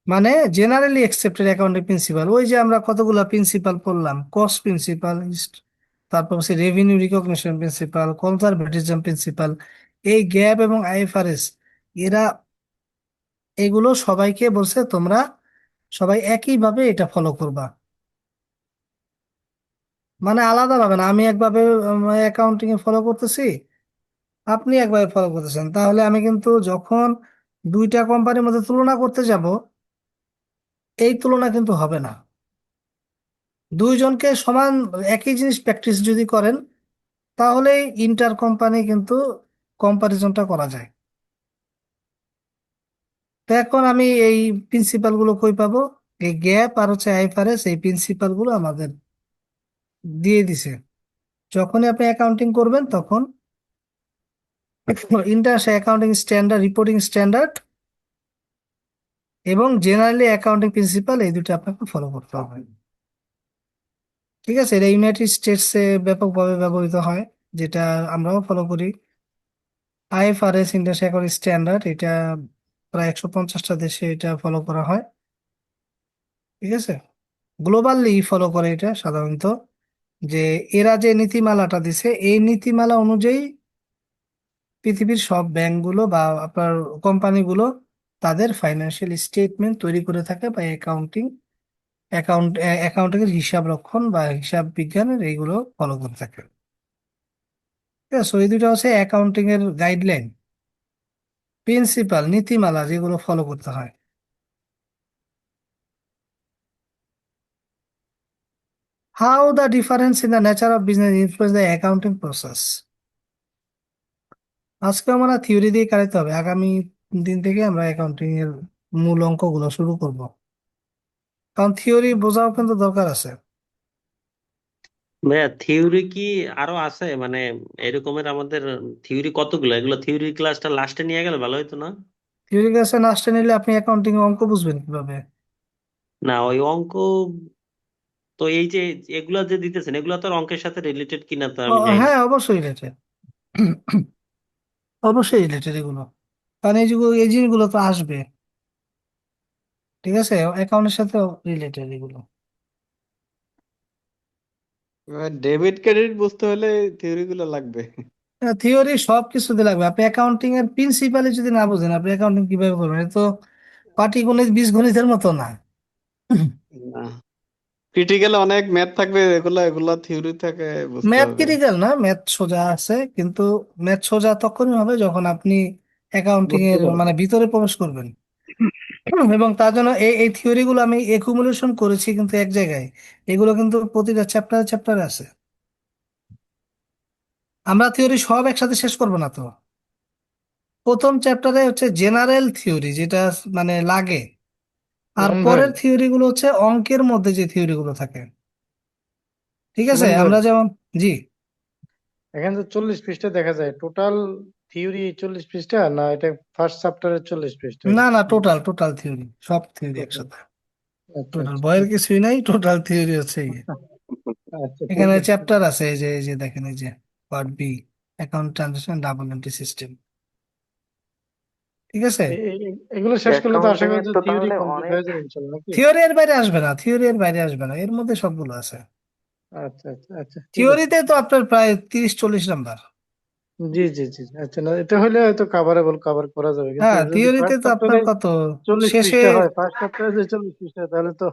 B: মানে জেনারেলি অ্যাকসেপ্টেড অ্যাকাউন্টিং প্রিন্সিপাল, ওই যে আমরা কতগুলা প্রিন্সিপাল পড়লাম, কস্ট প্রিন্সিপাল, তারপর হচ্ছে revenue recognition principal, conservatism principal, এই গ্যাপ এবং আইএফআরএস, এরা এগুলো সবাইকে বলছে তোমরা সবাই একইভাবে এটা ফলো করবা, মানে আলাদা ভাবে না। আমি একভাবে অ্যাকাউন্টিং এ ফলো করতেছি, আপনি একভাবে ফলো করতেছেন, তাহলে আমি কিন্তু যখন দুইটা কোম্পানির মধ্যে তুলনা করতে যাব, এই তুলনা কিন্তু হবে না। দুইজনকে সমান একই জিনিস প্র্যাকটিস যদি করেন, তাহলে ইন্টার কোম্পানি কিন্তু কম্পারিজনটা করা যায়। তো এখন আমি এই প্রিন্সিপাল গুলো কই পাবো? এই গ্যাপ আর হচ্ছে আইফারেস, এই প্রিন্সিপাল গুলো আমাদের দিয়ে দিছে। যখনই আপনি অ্যাকাউন্টিং করবেন তখন international accounting standard, reporting standard এবং জেনারেলি অ্যাকাউন্টিং প্রিন্সিপাল, এই দুটো আপনাকে ফলো করতে হবে। ঠিক আছে? এটা ইউনাইটেড স্টেটসে ব্যাপকভাবে ব্যবহৃত হয়, যেটা আমরাও ফলো করি। আইএফআরএস, ইন্টারন্যাশনাল অ্যাকাউন্টিং স্ট্যান্ডার্ড, এটা প্রায় 150টা দেশে এটা ফলো করা হয়। ঠিক আছে? গ্লোবালি ফলো করে এটা সাধারণত, যে এরা যে নীতিমালাটা দিছে এই নীতিমালা অনুযায়ী পৃথিবীর সব ব্যাংকগুলো বা আপনার কোম্পানিগুলো তাদের ফাইন্যান্সিয়াল স্টেটমেন্ট তৈরি করে থাকে, বা অ্যাকাউন্টিং এর হিসাব রক্ষণ বা হিসাব বিজ্ঞানের এইগুলো ফলো করে থাকে। ঠিক আছে? So এই দুটো হচ্ছে অ্যাকাউন্টিং এর গাইডলাইন, প্রিন্সিপাল, নীতিমালা যেগুলো ফলো করতে হয়। How the difference in the nature of business influence the accounting process? আজকে আমরা থিওরি দিয়ে কাটাতে হবে, আগামী দিন থেকে আমরা অ্যাকাউন্টিং এর মূল অঙ্কগুলো শুরু করব, কারণ থিওরি বোঝাও কিন্তু দরকার আছে।
C: ভাইয়া থিওরি কি আরো আছে মানে এরকমের আমাদের থিওরি কতগুলো? এগুলো থিওরি ক্লাসটা লাস্টে নিয়ে গেলে ভালো হতো না?
B: থিওরি ক্লাসে না আসতে নিলে আপনি অ্যাকাউন্টিং অঙ্ক বুঝবেন কিভাবে?
C: না ওই অঙ্ক, তো এই যে এগুলা যে দিতেছেন এগুলা তো আর অঙ্কের সাথে রিলেটেড কিনা তো আমি জানি না।
B: হ্যাঁ, অবশ্যই রিলেটেড, অবশ্যই রিলেটেড এগুলো, কারণ এই জিনিসগুলো তো আসবে। ঠিক আছে? অ্যাকাউন্টের সাথে রিলেটেড এগুলো।
A: ডেবিট ক্রেডিট বুঝতে হলে থিওরি গুলো লাগবে।
B: থিওরি সব কিছুতে লাগবে, আপনি অ্যাকাউন্টিং এর প্রিন্সিপালি যদি না বুঝেন আপনি অ্যাকাউন্টিং কিভাবে করবেন? এটা তো পাটিগণিত বীজগণিতের মতো না।
A: না, ক্রিটিক্যাল অনেক ম্যাথ থাকবে, এগুলো এগুলো থিওরি থেকে বুঝতে
B: ম্যাথ
A: হবে।
B: ক্রিটিক্যাল না, ম্যাথ সোজা আছে, কিন্তু ম্যাথ সোজা তখনই হবে যখন আপনি অ্যাকাউন্টিং
A: বুঝতে
B: এর
A: পারবে।
B: মানে ভিতরে প্রবেশ করবেন। এবং তার জন্য এই থিওরি গুলো আমি একুমুলেশন করেছি কিন্তু এক জায়গায়, এগুলো কিন্তু প্রতিটা চ্যাপ্টারে চ্যাপ্টারে আছে। আমরা থিওরি সব একসাথে শেষ করবো না তো। প্রথম চ্যাপ্টারে হচ্ছে জেনারেল থিওরি, যেটা মানে লাগে, আর
A: হুম ভাই,
B: পরের থিওরি গুলো হচ্ছে অঙ্কের মধ্যে যে থিওরি গুলো থাকে। ঠিক আছে,
F: সুমন ভাই,
B: আমরা যেমন, জি,
F: এখানে তো 40 পৃষ্ঠা দেখা যায়। টোটাল থিওরি 40 পৃষ্ঠা, না এটা ফার্স্ট চ্যাপ্টারের 40 পৃষ্ঠা?
B: না না, টোটাল টোটাল থিওরি, সব থিওরি
F: টোটাল।
B: একসাথে।
F: আচ্ছা
B: টোটাল
F: আচ্ছা
B: বইয়ের কিছুই নাই, টোটাল থিওরি হচ্ছে এই।
F: আচ্ছা, ঠিক
B: এখানে
F: আছে।
B: চ্যাপ্টার আছে, এই যে দেখেন, এই যে part B, account transaction double entry system. ঠিক আছে,
F: এগুলো শেষ করলে তো আশা
E: অ্যাকাউন্টিং
F: করি
E: এর
F: যে
E: তো
F: থিওরি
E: তাহলে
F: কমপ্লিট
E: অনেক।
F: হয়ে যাবে ইনশাল্লাহ, নাকি?
B: থিওরি এর বাইরে আসবে না, থিওরি এর বাইরে আসবে না, এর মধ্যে সবগুলো আছে।
F: আচ্ছা আচ্ছা আচ্ছা, ঠিক আছে।
B: থিওরিতে তো আপনার প্রায় 30-40 নাম্বার।
F: জি জি জি, আচ্ছা, না এটা হলে হয়তো কভার করা যাবে, কিন্তু
B: হ্যাঁ,
F: যদি
B: থিওরিতে
F: ফার্স্ট
B: তো আপনার
F: চ্যাপ্টারে
B: কত,
F: চল্লিশ
B: শেষে
F: পৃষ্ঠা হয়, ফার্স্ট চ্যাপ্টারে যে 40 পৃষ্ঠা, তাহলে তো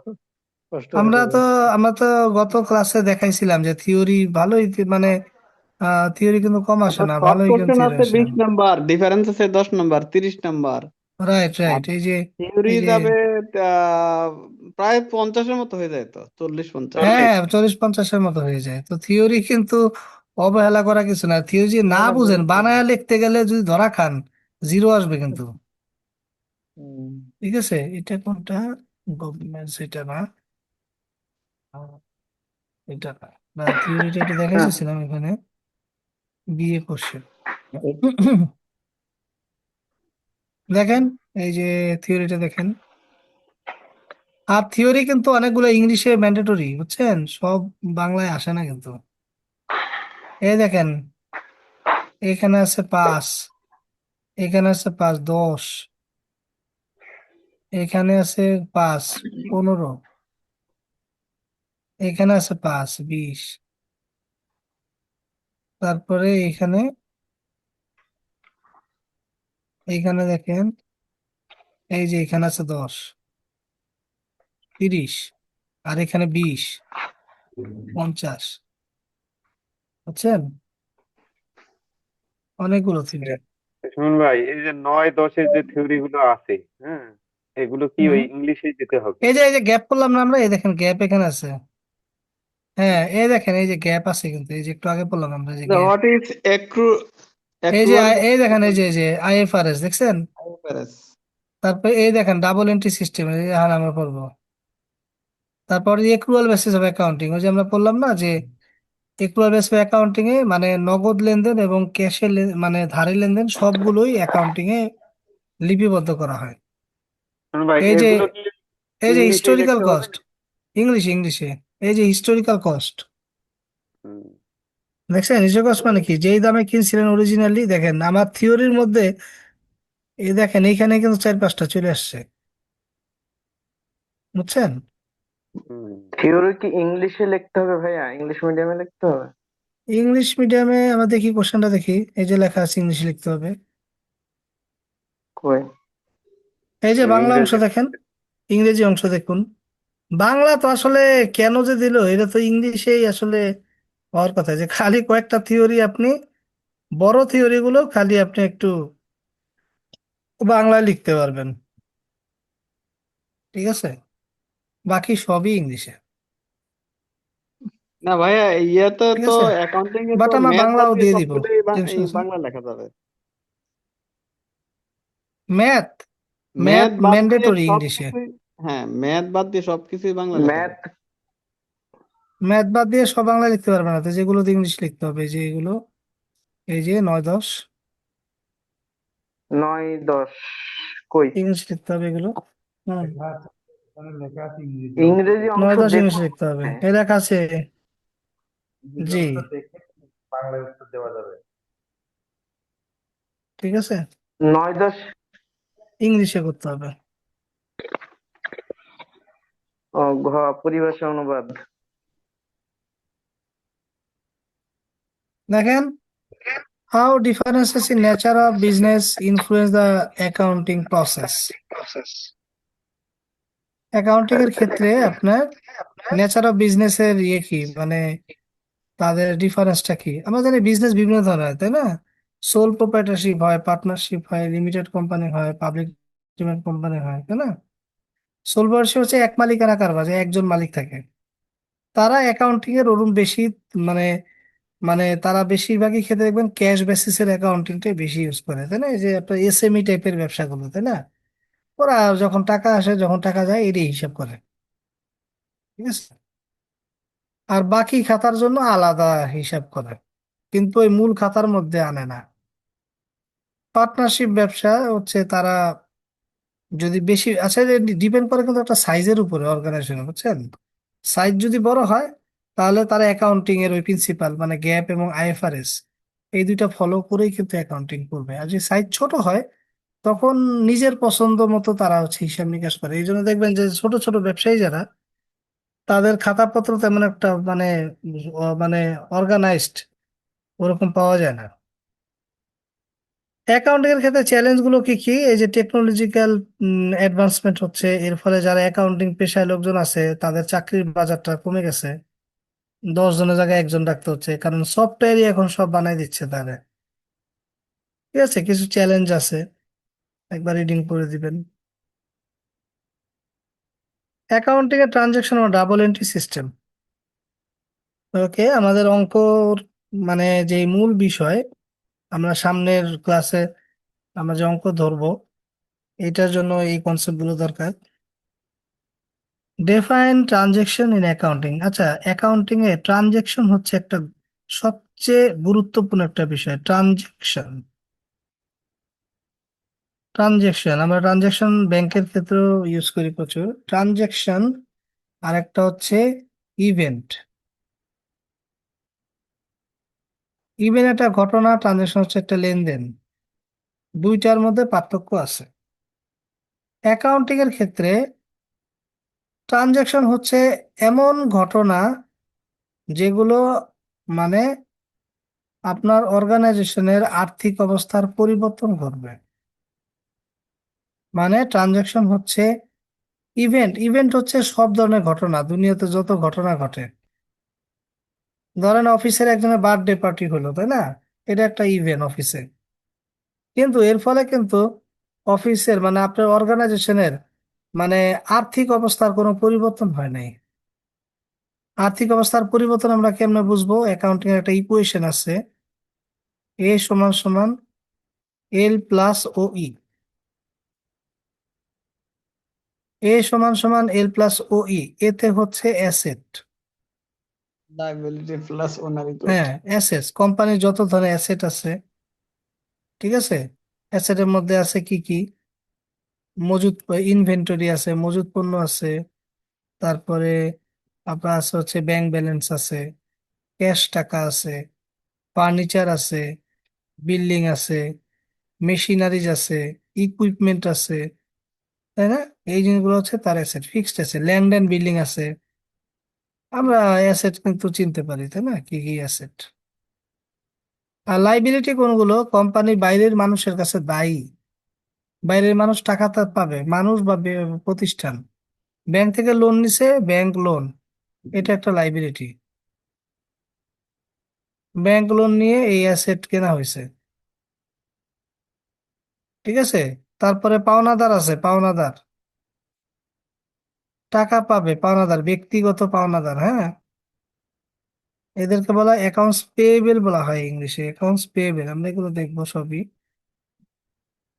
F: কষ্ট হয়ে
B: আমরা
F: যাবে।
B: তো আমরা তো গত ক্লাসে দেখাইছিলাম যে থিওরি ভালোই, মানে থিওরি কিন্তু কম আসে
A: আপনার
B: না,
A: শর্ট
B: ভালোই কিন্তু
A: কোশ্চেন
B: থিওরি
A: আছে
B: আসে।
A: 20 নাম্বার, ডিফারেন্স আছে 10 নাম্বার, 30 নাম্বার।
B: রাইট
A: আর
B: রাইট,
A: থিওরি
B: এই যে
A: যাবে আহ, প্রায় 50-এর মতো হয়ে যায়, তো 40-50।
B: হ্যাঁ হ্যাঁ, 40-50-এর মতো হয়ে যায়। তো থিওরি কিন্তু অবহেলা করা কিছু না, থিওরি যদি
F: না
B: না
F: না,
B: বুঝেন,
F: বুঝেছি।
B: বানায় লিখতে গেলে যদি ধরা খান, জিরো আসবে কিন্তু।
F: হুম।
B: ঠিক আছে, এটা কোনটা, গভর্নমেন্ট, এটা না, এটা না, না থিওরিটা এটা
E: হ্যাঁ,
B: দেখাইছিলাম এখানে, বিএ কোশ্চেন। দেখেন, এই যে থিওরিটা দেখেন। আর থিওরি কিন্তু অনেকগুলো ইংলিশে ম্যান্ডেটরি, বুঝছেন, সব বাংলায় আসে না কিন্তু। এই দেখেন, এখানে আছে 5, এখানে আছে 5-10, এখানে আছে 5-15, এখানে আছে 5-20, তারপরে এখানে, এইখানে দেখেন, এই যে এখানে আছে 10-30, আর এখানে 20-50, বুঝছেন, অনেকগুলো থিওরি।
G: সুমন ভাই, এই যে 9-10-এর যে থিওরি গুলো আছে, হ্যাঁ, এগুলো কি ওই
B: হুম,
G: ইংলিশে দিতে হবে?
B: এই যে গ্যাপ করলাম না আমরা, এই দেখেন গ্যাপ এখানে আছে। হ্যাঁ, এই দেখেন, এই যে গ্যাপ আছে কিন্তু, এই যে একটু আগে বললাম আমরা, এই যে গ্যাপ।
A: হোয়াট ইজ
B: এই যে
A: অ্যাক্রুয়াল
B: এই দেখেন, এই যে আইএফআরএস দেখছেন।
A: আইএফআরএস?
B: তারপর এই দেখেন ডাবল এন্ট্রি সিস্টেম, এই যে আমরা পড়বো। তারপর এক্রুয়াল বেসিস অফ অ্যাকাউন্টিং, ওই যে আমরা বললাম না যে এক্রুয়াল বেসিস অফ অ্যাকাউন্টিং এ মানে নগদ লেনদেন এবং ক্যাশের মানে ধারে লেনদেন সবগুলোই অ্যাকাউন্টিং এ লিপিবদ্ধ করা হয়।
G: সুমন ভাই,
B: এই যে
G: এগুলো কি
B: এই যে
G: ইংলিশেই
B: হিস্টোরিক্যাল
G: লিখতে হবে?
B: কস্ট, ইংলিশে, এই যে হিস্টোরিক্যাল কস্ট,
G: হুম।
B: দেখছেন হিস্টোরিক্যাল কস্ট মানে কি, যেই দামে কিনছিলেন অরিজিনালি, দেখেন আমার থিওরির মধ্যে, এই দেখেন এইখানে কিন্তু 4-5টা চলে আসছে, বুঝছেন।
G: হুম।
E: থিওরি কি ইংলিশে লিখতে হবে ভাইয়া? ইংলিশ মিডিয়ামে লিখতে হবে?
B: ইংলিশ মিডিয়ামে আমরা দেখি, কোশ্চেনটা দেখি, এই যে লেখা আছে ইংলিশে লিখতে হবে।
E: কই?
B: এই যে বাংলা অংশ
G: ইংরেজি।
B: দেখেন, ইংরেজি অংশ দেখুন। বাংলা তো আসলে কেন যে দিল, এটা তো ইংলিশেই আসলে হওয়ার কথা, যে খালি কয়েকটা থিওরি আপনি, বড় থিওরি গুলো খালি আপনি একটু বাংলায় লিখতে পারবেন। ঠিক আছে, বাকি সবই ইংলিশে।
A: না ভাইয়া, ইয়েতে
B: ঠিক
A: তো
B: আছে,
A: অ্যাকাউন্টিং এ তো
B: বাট আমরা
A: ম্যাথ বাদ
B: বাংলাও
A: দিয়ে
B: দিয়ে দিব,
A: সবগুলোই
B: টেনশন
A: এই
B: আছে না।
A: বাংলা লেখা যাবে।
B: ম্যাথ, ম্যাথ
A: ম্যাথ বাদ দিয়ে
B: ম্যান্ডেটরি ইংলিশে।
A: সবকিছুই, হ্যাঁ ম্যাথ বাদ দিয়ে সবকিছুই বাংলা লেখা
E: ম্যাথ।
A: যাবে।
B: ম্যাথ বাদ দিয়ে সব বাংলা লিখতে পারবে না, তো যেগুলো ইংলিশ লিখতে হবে, যে এগুলো, এই যে 9-10,
E: 9-10 কই?
B: ইংলিশ লিখতে হবে এগুলো। হুম,
E: ইংরেজি অংশ
B: 9-10 ইংলিশ
E: দেখুন।
B: লিখতে হবে, এই লেখা আছে। জি, ঠিক আছে,
E: 9-10।
B: ইংলিশে করতে হবে।
E: ও, পরিভাষা অনুবাদ।
B: দেখেন, how differences in nature of business influence the accounting process. Accounting এর ক্ষেত্রে আপনার নেচার অফ বিজনেস এর ইয়ে কি, মানে তাদের ডিফারেন্সটা কি। আমরা জানি বিজনেস বিভিন্ন ধরনের হয়, তাই না? সোল প্রোপ্রাইটারশিপ হয়, পার্টনারশিপ হয়, লিমিটেড কোম্পানি হয়, পাবলিক লিমিটেড কোম্পানি হয়, তাই না? সোল প্রোপ্রাইটারশিপ হচ্ছে এক মালিকানা কারবার, যে একজন মালিক থাকে। তারা অ্যাকাউন্টিং এর ওরকম বেশি, মানে মানে তারা বেশিরভাগই ক্ষেত্রে দেখবেন ক্যাশ বেসিসের অ্যাকাউন্টিংটাই বেশি ইউজ করে, তাই না? এই যে আপনার এসএমই টাইপের ব্যবসাগুলো, তাই না? ওরা যখন টাকা আসে, যখন টাকা যায়, এটাই হিসাব করে। ঠিক আছে, আর বাকি খাতার জন্য আলাদা হিসাব করে, কিন্তু ওই মূল খাতার মধ্যে আনে না। পার্টনারশিপ ব্যবসা হচ্ছে তারা যদি বেশি, আচ্ছা, ডিপেন্ড করে কিন্তু একটা সাইজের উপরে অর্গানাইজেশন, বুঝছেন? সাইজ যদি বড় হয় তাহলে তারা অ্যাকাউন্টিং এর ওই প্রিন্সিপাল মানে গ্যাপ এবং আইএফআরএস এই দুইটা ফলো করেই কিন্তু অ্যাকাউন্টিং করবে। আর যদি সাইজ ছোট হয় তখন নিজের পছন্দ মতো তারা হচ্ছে হিসাব নিকাশ করে। এই জন্য দেখবেন যে ছোট ছোট ব্যবসায়ী যারা, তাদের খাতাপত্র তেমন একটা মানে অর্গানাইজড ওরকম পাওয়া যায় না। অ্যাকাউন্টিং এর ক্ষেত্রে চ্যালেঞ্জ গুলো কি কি? এই যে টেকনোলজিক্যাল অ্যাডভান্সমেন্ট হচ্ছে, এর ফলে যারা অ্যাকাউন্টিং পেশায় লোকজন আছে তাদের চাকরির বাজারটা কমে গেছে। 10 জনের জায়গায় একজন রাখতে হচ্ছে, কারণ সফটওয়্যারই এখন সব বানাই দিচ্ছে তাদের। ঠিক আছে, কিছু চ্যালেঞ্জ আছে, একবার রিডিং করে দিবেন। অ্যাকাউন্টিং এর transaction O double entry system. ওকে, আমাদের অঙ্ক মানে যে মূল বিষয়, আমরা সামনের ক্লাসে আমরা যে অঙ্ক ধরবো এটার জন্য এই কনসেপ্ট গুলো দরকার। Define transaction in accounting. আচ্ছা, অ্যাকাউন্টিং এ ট্রানজেকশন হচ্ছে একটা সবচেয়ে গুরুত্বপূর্ণ একটা বিষয়। ট্রানজেকশন, ট্রানজেকশন আমরা ট্রানজেকশন ব্যাংকের ক্ষেত্রেও ইউজ করি প্রচুর ট্রানজেকশন। আর একটা হচ্ছে ইভেন্ট। ইভেন্ট একটা ঘটনা, ট্রানজেকশন হচ্ছে একটা লেনদেন, দুইটার মধ্যে পার্থক্য আছে। অ্যাকাউন্টিং এর ক্ষেত্রে ট্রানজেকশন হচ্ছে এমন ঘটনা যেগুলো মানে আপনার অর্গানাইজেশনের আর্থিক অবস্থার পরিবর্তন করবে। মানে ট্রানজাকশন হচ্ছে ইভেন্ট। ইভেন্ট হচ্ছে সব ধরনের ঘটনা, দুনিয়াতে যত ঘটনা ঘটে। ধরেন অফিসের একজনের বার্থডে পার্টি হলো, তাই না? এটা একটা ইভেন্ট অফিসে, কিন্তু এর ফলে কিন্তু অফিসের মানে আপনার অর্গানাইজেশনের মানে আর্থিক অবস্থার কোনো পরিবর্তন হয় নাই। আর্থিক অবস্থার পরিবর্তন আমরা কেমনে বুঝবো? অ্যাকাউন্টিং এর একটা ইকুয়েশন আছে, এ সমান সমান এল প্লাস ও ই। এ সমান সমান এল প্লাস ও ই, এতে হচ্ছে অ্যাসেট।
A: লায়াবিলিটি প্লাস ওনার
B: হ্যাঁ,
A: ইকুইটি।
B: অ্যাসেটস, কোম্পানির যত ধরনের অ্যাসেট আছে। ঠিক আছে, অ্যাসেটের মধ্যে আছে কি কি? মজুদ ইনভেন্টরি আছে, মজুদ পণ্য আছে, তারপরে আপনার আছে হচ্ছে ব্যাংক ব্যালেন্স আছে, ক্যাশ টাকা আছে, ফার্নিচার আছে, বিল্ডিং আছে, মেশিনারিজ আছে, ইকুইপমেন্ট আছে, তাই না? এই জিনিসগুলো হচ্ছে তার অ্যাসেট। ফিক্সড আছে, ল্যান্ড এন্ড বিল্ডিং আছে। আমরা অ্যাসেট কিন্তু চিনতে পারি, তাই না, কি কি অ্যাসেট। আর লাইবিলিটি কোনগুলো? কোম্পানি বাইরের মানুষের কাছে দায়ী। বাইরের মানুষ টাকা তার পাবে, মানুষ বা প্রতিষ্ঠান ব্যাংক থেকে লোন নিছে, ব্যাংক লোন, এটা একটা লাইবিলিটি। ব্যাংক লোন নিয়ে এই অ্যাসেট কেনা হয়েছে। ঠিক আছে, তারপরে পাওনাদার আছে, পাওনাদার টাকা পাবে, পাওনাদার ব্যক্তিগত পাওনাদার। হ্যাঁ, এদেরকে বলা হয় অ্যাকাউন্টস পেয়েবল বলা হয় ইংলিশে, অ্যাকাউন্টস পেয়েবল। আমরা এগুলো দেখবো সবই।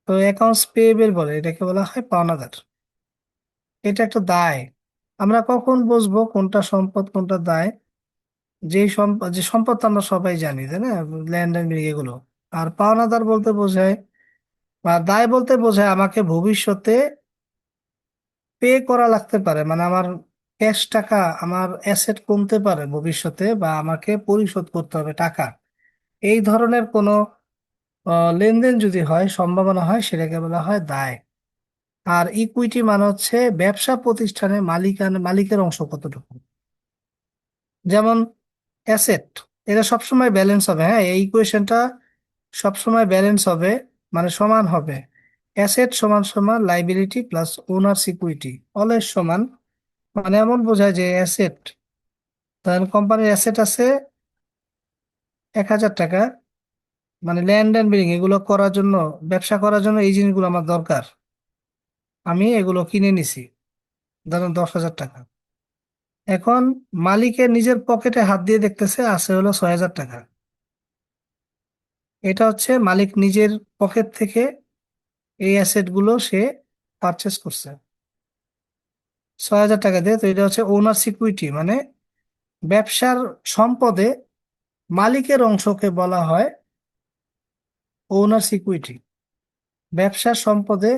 B: তো অ্যাকাউন্টস পেয়েবল বলে, এটাকে বলা হয় পাওনাদার। এটা একটা দায়। আমরা কখন বুঝবো কোনটা সম্পদ কোনটা দায়? যেই সম্পদ, যে সম্পদ তো আমরা সবাই জানি, তাই না, ল্যান্ড এন্ড বিল্ডিং এগুলো। আর পাওনাদার বলতে বোঝায় বা দায় বলতে বোঝায় আমাকে ভবিষ্যতে পে করা লাগতে পারে, মানে আমার ক্যাশ টাকা, আমার অ্যাসেট কমতে পারে ভবিষ্যতে, বা আমাকে পরিশোধ করতে হবে টাকা। এই ধরনের কোনো লেনদেন যদি হয়, সম্ভাবনা হয়, সেটাকে বলা হয় দায়। আর ইকুইটি মানে হচ্ছে ব্যবসা প্রতিষ্ঠানে মালিকের অংশ কতটুকু। যেমন অ্যাসেট, এটা সবসময় ব্যালেন্স হবে। হ্যাঁ, এই ইকুয়েশনটা সবসময় ব্যালেন্স হবে, মানে সমান হবে। অ্যাসেট সমান সমান liability plus owners equity, always সমান। মানে এমন বোঝায় যে অ্যাসেট, ধরেন কোম্পানির অ্যাসেট আছে 1,000 টাকা, মানে ল্যান্ড অ্যান্ড বিল্ডিং এগুলো করার জন্য, ব্যবসা করার জন্য এই জিনিসগুলো আমার দরকার, আমি এগুলো কিনে নিছি, ধরেন 10,000 টাকা। এখন মালিকের নিজের পকেটে হাত দিয়ে দেখতেছে আছে হলো 6,000 টাকা। এটা হচ্ছে মালিক নিজের পকেট থেকে এই অ্যাসেট গুলো সে পারচেস করছে 6,000 টাকা দিয়ে। তো এটা হচ্ছে ওনার সিকিউরিটি, মানে ব্যবসার সম্পদে মালিকের অংশকে বলা হয় ওনার্স ইকুইটি। ব্যবসার সম্পদে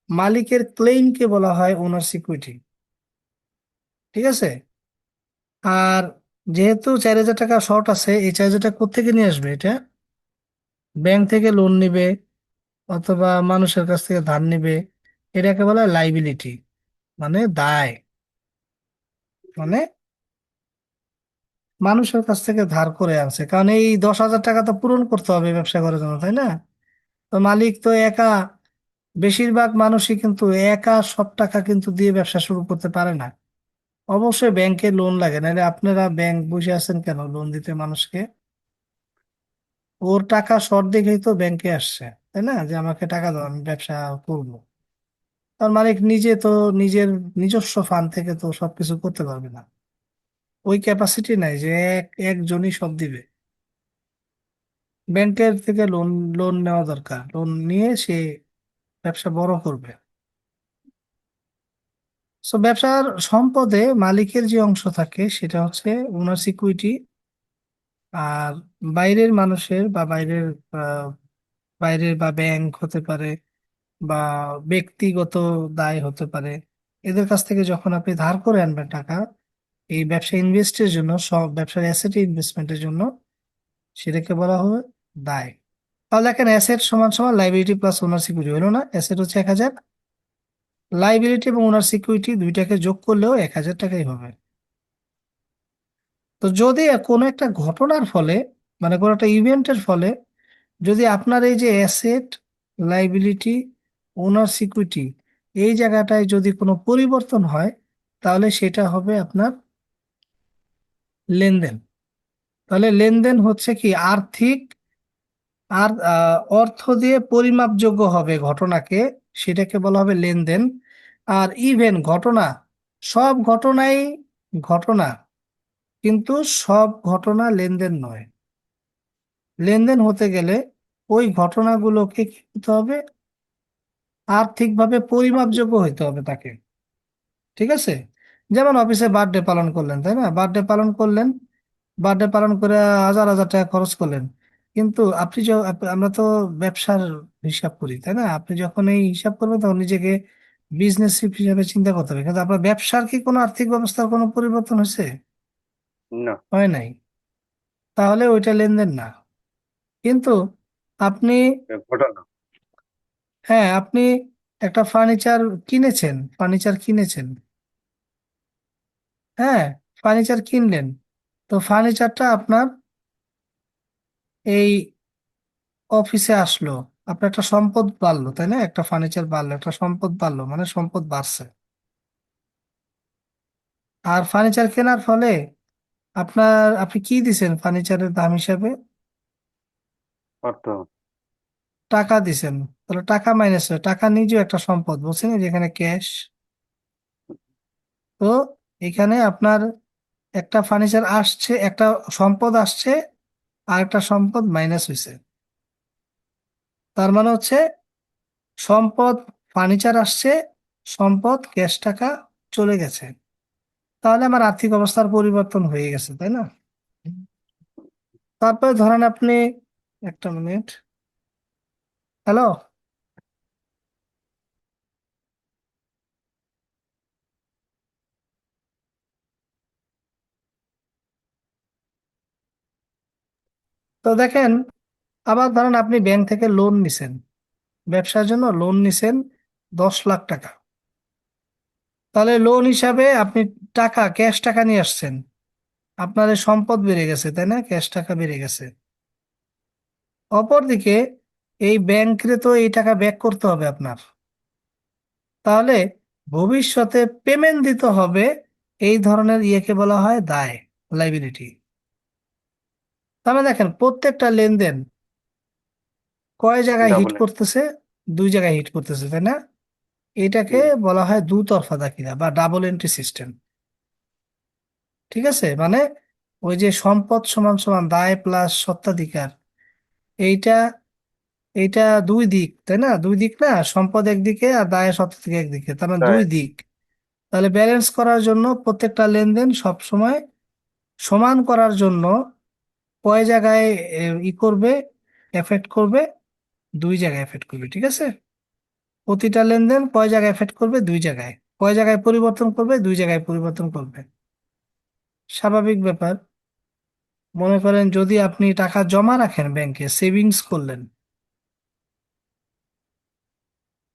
B: মালিকের ক্লেইমকে বলা হয় ওনার্স ইকুইটি। ঠিক আছে? আর যেহেতু 4,000 টাকা শর্ট আছে, এই 4,000 টাকা কোত্থেকে নিয়ে আসবে? এটা ব্যাংক থেকে লোন নিবে অথবা মানুষের কাছ থেকে ধার নিবে। এটাকে বলা হয় লাইবিলিটি, মানে দায়। মানে মানুষের কাছ থেকে ধার করে আনছে, কারণ এই 10,000 টাকা তো পূরণ করতে হবে ব্যবসা করার জন্য, তাই না? তো মালিক তো একা, বেশিরভাগ মানুষই কিন্তু একা সব টাকা কিন্তু দিয়ে ব্যবসা শুরু করতে পারে না। অবশ্যই ব্যাংকে লোন লাগে, নাহলে আপনারা ব্যাংক বসে আছেন কেন লোন দিতে মানুষকে? ওর টাকা শর্ট দেখেই তো ব্যাংকে আসছে, তাই না? যে আমাকে টাকা দাও, আমি ব্যবসা করবো। তার মালিক নিজে তো নিজের নিজস্ব ফান্ড থেকে তো সবকিছু করতে পারবে না, ওই ক্যাপাসিটি নাই যে একজনই সব দিবে। ব্যাংকের থেকে লোন লোন নেওয়া দরকার, লোন নিয়ে সে ব্যবসা বড় করবে। সো ব্যবসার সম্পদে মালিকের যে অংশ থাকে সেটা হচ্ছে ওনার ইকুইটি। আর বাইরের মানুষের বা আহ, বাইরের বা ব্যাংক হতে পারে বা ব্যক্তিগত দায় হতে পারে, এদের কাছ থেকে যখন আপনি ধার করে আনবেন টাকা এই ব্যবসা ইনভেস্টের জন্য, সব ব্যবসার অ্যাসেট ইনভেস্টমেন্টের জন্য, সেটাকে বলা হবে দায়। তাহলে দেখেন অ্যাসেট সমান সমান লাইবিলিটি প্লাস ওনার সিকিউরিটি হলো না? অ্যাসেট হচ্ছে 1,000, লাইবিলিটি এবং ওনার সিকিউরিটি দুইটাকে যোগ করলেও 1,000 টাকাই হবে। তো যদি কোনো একটা ঘটনার ফলে, মানে কোনো একটা ইভেন্টের ফলে যদি আপনার এই যে অ্যাসেট, লাইবিলিটি, ওনার সিকিউরিটি, এই জায়গাটায় যদি কোনো পরিবর্তন হয়, তাহলে সেটা হবে আপনার লেনদেন। তাহলে লেনদেন হচ্ছে কি আর্থিক, আর অর্থ দিয়ে পরিমাপযোগ্য হবে ঘটনাকে, সেটাকে বলা হবে লেনদেন। আর ইভেন ঘটনা, সব ঘটনাই ঘটনা, কিন্তু সব ঘটনা লেনদেন নয়। লেনদেন হতে গেলে ওই ঘটনাগুলোকে কি হতে হবে? আর্থিকভাবে পরিমাপযোগ্য হইতে হবে তাকে। ঠিক আছে? যেমন অফিসে বার্থডে পালন করলেন, তাই না? বার্থডে পালন করলেন, বার্থডে পালন করে হাজার হাজার টাকা খরচ করলেন, কিন্তু আমরা তো ব্যবসার হিসাব করি, তাই না? আপনি যখন এই হিসাব করবেন তখন নিজেকে বিজনেস হিসাবে চিন্তা করতে হবে, কিন্তু আপনার ব্যবসার কি কোনো আর্থিক ব্যবস্থার কোনো পরিবর্তন হয়েছে?
G: না,
B: হয় নাই। তাহলে ওইটা লেনদেন না। কিন্তু আপনি,
G: ঘটনা।
B: হ্যাঁ, আপনি একটা ফার্নিচার কিনেছেন, হ্যাঁ, ফার্নিচার কিনলেন, তো ফার্নিচারটা আপনার এই অফিসে আসলো, আপনার একটা সম্পদ বাড়লো, তাই না? একটা ফার্নিচার বাড়লো, একটা সম্পদ বাড়লো, মানে সম্পদ বাড়ছে। আর ফার্নিচার কেনার ফলে আপনি কি দিছেন ফার্নিচারের দাম হিসাবে?
G: অর্থ।
B: টাকা দিছেন। তাহলে টাকা মাইনাস হয়, টাকা নিজেও একটা সম্পদ, বলছেন না যেখানে ক্যাশ। তো এখানে আপনার একটা ফার্নিচার আসছে, একটা সম্পদ আসছে, আর একটা সম্পদ মাইনাস হয়েছে। তার মানে হচ্ছে সম্পদ ফার্নিচার আসছে, সম্পদ ক্যাশ টাকা চলে গেছে। তাহলে আমার আর্থিক অবস্থার পরিবর্তন হয়ে গেছে, তাই না? তারপরে ধরেন আপনি, একটা মিনিট, হ্যালো, তো দেখেন, আবার ধরেন আপনি ব্যাংক থেকে লোন নিছেন, ব্যবসার জন্য লোন নিছেন 10,00,000 টাকা। তাহলে লোন হিসাবে আপনি টাকা, ক্যাশ টাকা নিয়ে আসছেন, আপনার এই সম্পদ বেড়ে গেছে, তাই না? ক্যাশ টাকা বেড়ে গেছে। অপরদিকে এই ব্যাংকে তো এই টাকা ব্যাক করতে হবে আপনার, তাহলে ভবিষ্যতে পেমেন্ট দিতে হবে। এই ধরনের ইয়েকে বলা হয় দায়, লাইবিলিটি। তাহলে দেখেন প্রত্যেকটা লেনদেন কয় জায়গায় হিট
G: ডাবল।
B: করতেছে? 2 জায়গায় হিট করতেছে, তাই না? এটাকে বলা হয় দুতরফা দাখিলা বা ডাবল এন্ট্রি সিস্টেম। ঠিক আছে? মানে ওই যে সম্পদ সমান সমান দায় প্লাস স্বত্বাধিকার, এইটা এইটা দুই দিক, তাই না? দুই দিক না, সম্পদ একদিকে আর দায় স্বত্বাধিকার একদিকে, তার মানে দুই দিক। তাহলে ব্যালেন্স করার জন্য প্রত্যেকটা লেনদেন সব সময় সমান করার জন্য কয় জায়গায় ই করবে, এফেক্ট করবে, দুই জায়গায় এফেক্ট করবে, ঠিক আছে? প্রতিটা লেনদেন কয় জায়গায় এফেক্ট করবে, দুই জায়গায়। কয় জায়গায় পরিবর্তন করবে, দুই জায়গায় পরিবর্তন করবে। স্বাভাবিক ব্যাপার। মনে করেন যদি আপনি টাকা জমা রাখেন ব্যাংকে, সেভিংস করলেন,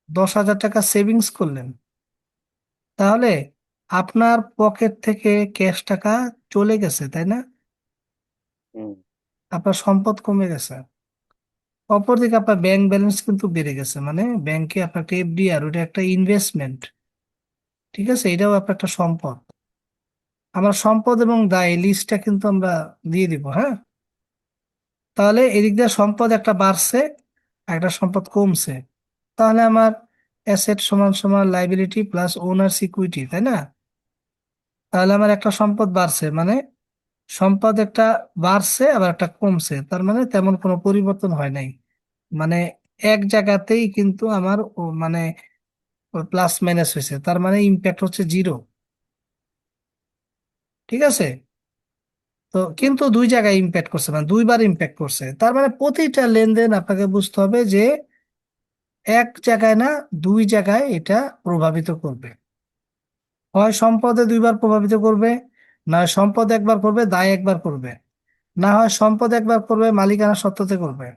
B: 10,000 টাকা সেভিংস করলেন, তাহলে আপনার পকেট থেকে ক্যাশ টাকা চলে গেছে, তাই না?
G: হুম।
B: আপনার সম্পদ কমে গেছে। অপরদিকে আপনার ব্যাংক ব্যালেন্স কিন্তু বেড়ে গেছে, মানে ব্যাংকে আপনার একটা এফডি, আর ওটা একটা ইনভেস্টমেন্ট, ঠিক আছে? এটাও আপনার একটা সম্পদ। আমরা সম্পদ এবং দায় লিস্টটা কিন্তু আমরা দিয়ে দিব, হ্যাঁ? তাহলে এদিক দিয়ে সম্পদ একটা বাড়ছে, একটা সম্পদ কমছে। তাহলে আমার অ্যাসেট সমান সমান লাইবিলিটি প্লাস ওনার্স ইকুইটি, তাই না? তাহলে আমার একটা সম্পদ বাড়ছে, মানে সম্পদ একটা বাড়ছে আবার একটা কমছে, তার মানে তেমন কোনো পরিবর্তন হয় নাই। মানে এক জায়গাতেই কিন্তু আমার মানে প্লাস মাইনাস হয়েছে, তার মানে ইম্প্যাক্ট হচ্ছে জিরো, ঠিক আছে? তো কিন্তু দুই জায়গায় ইম্প্যাক্ট করছে, মানে দুইবার ইম্প্যাক্ট করছে, তার মানে প্রতিটা লেনদেন আপনাকে বুঝতে হবে যে এক জায়গায় না, দুই জায়গায় এটা প্রভাবিত করবে। হয় সম্পদে দুইবার প্রভাবিত করবে, না হয় সম্পদ একবার করবে, দায় একবার করবে, না হয় সম্পদ একবার করবে, মালিকানা সত্ত্বতে করবে,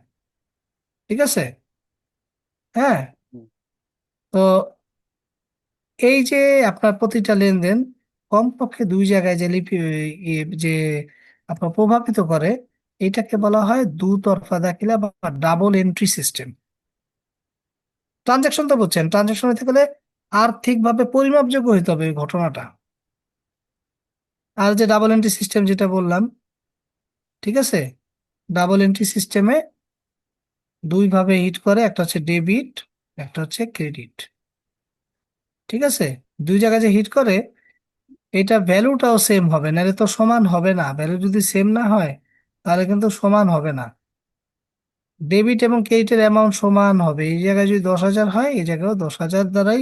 B: ঠিক আছে? হ্যাঁ।
G: হুম।
B: তো এই যে আপনার প্রতিটা লেনদেন কমপক্ষে দুই জায়গায় যে যে আপনার প্রভাবিত করে, এটাকে বলা হয় দুতরফা দাখিলা বা ডাবল এন্ট্রি সিস্টেম। ট্রানজাকশন তো বুঝছেন, ট্রানজাকশন হতে গেলে আর্থিকভাবে পরিমাপযোগ্য হইতে হবে এই ঘটনাটা। আর যে ডাবল এন্ট্রি সিস্টেম যেটা বললাম, ঠিক আছে, ডাবল এন্ট্রি সিস্টেমে দুই ভাবে হিট করে, একটা হচ্ছে ডেবিট, একটা হচ্ছে ক্রেডিট, ঠিক আছে? দুই জায়গায় যে হিট করে, এটা ভ্যালুটাও সেম হবে, নাহলে তো সমান হবে না। ভ্যালু যদি সেম না হয় তাহলে কিন্তু সমান হবে না। ডেবিট এবং ক্রেডিটের অ্যামাউন্ট সমান হবে, এই জায়গায় যদি 10,000 হয়, এই জায়গায়ও 10,000 দ্বারাই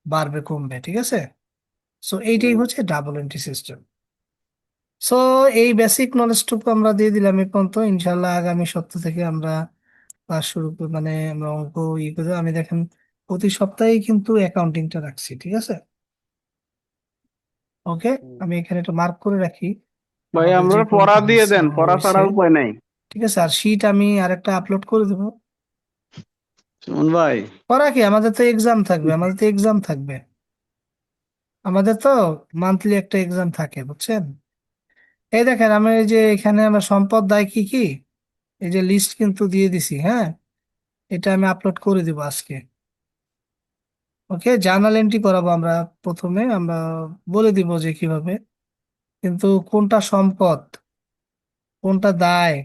B: বাড়বে কমবে, ঠিক আছে? সো এইটাই
G: হুম।
B: হচ্ছে ডাবল এন্ট্রি সিস্টেম। সো এই বেসিক নলেজটুকু আমরা দিয়ে দিলাম এই পর্যন্ত। ইনশাল্লাহ আগামী সপ্তাহ থেকে আমরা ক্লাস শুরু মানে আমরা অঙ্ক করে, আমি দেখেন প্রতি সপ্তাহেই কিন্তু অ্যাকাউন্টিংটা রাখছি, ঠিক আছে? ওকে,
G: হুম।
B: আমি এখানে একটা মার্ক করে রাখি
A: ভাই
B: আমাদের যে
A: আমরা পড়া
B: কোনটা
A: দিয়ে
B: হয়েছে
A: দেন,
B: না
A: পড়া
B: হয়েছে,
A: ছাড়া উপায় নাই।
B: ঠিক আছে? আর শিট আমি আরেকটা আপলোড করে দেবো।
A: সুমন ভাই,
B: পড়া কি, আমাদের তো এক্সাম থাকবে, আমাদের তো এক্সাম থাকবে, আমাদের তো মান্থলি একটা এক্সাম থাকে, বুঝছেন? এই দেখেন আমি এই যে এখানে আমরা সম্পদ দায় কি কি, এই যে লিস্ট কিন্তু দিয়ে দিছি, হ্যাঁ? এটা আমি আপলোড করে দিব আজকে। ওকে, জার্নাল এন্ট্রি করাবো আমরা। প্রথমে আমরা বলে দিব যে কিভাবে, কিন্তু কোনটা সম্পদ, কোনটা দায়,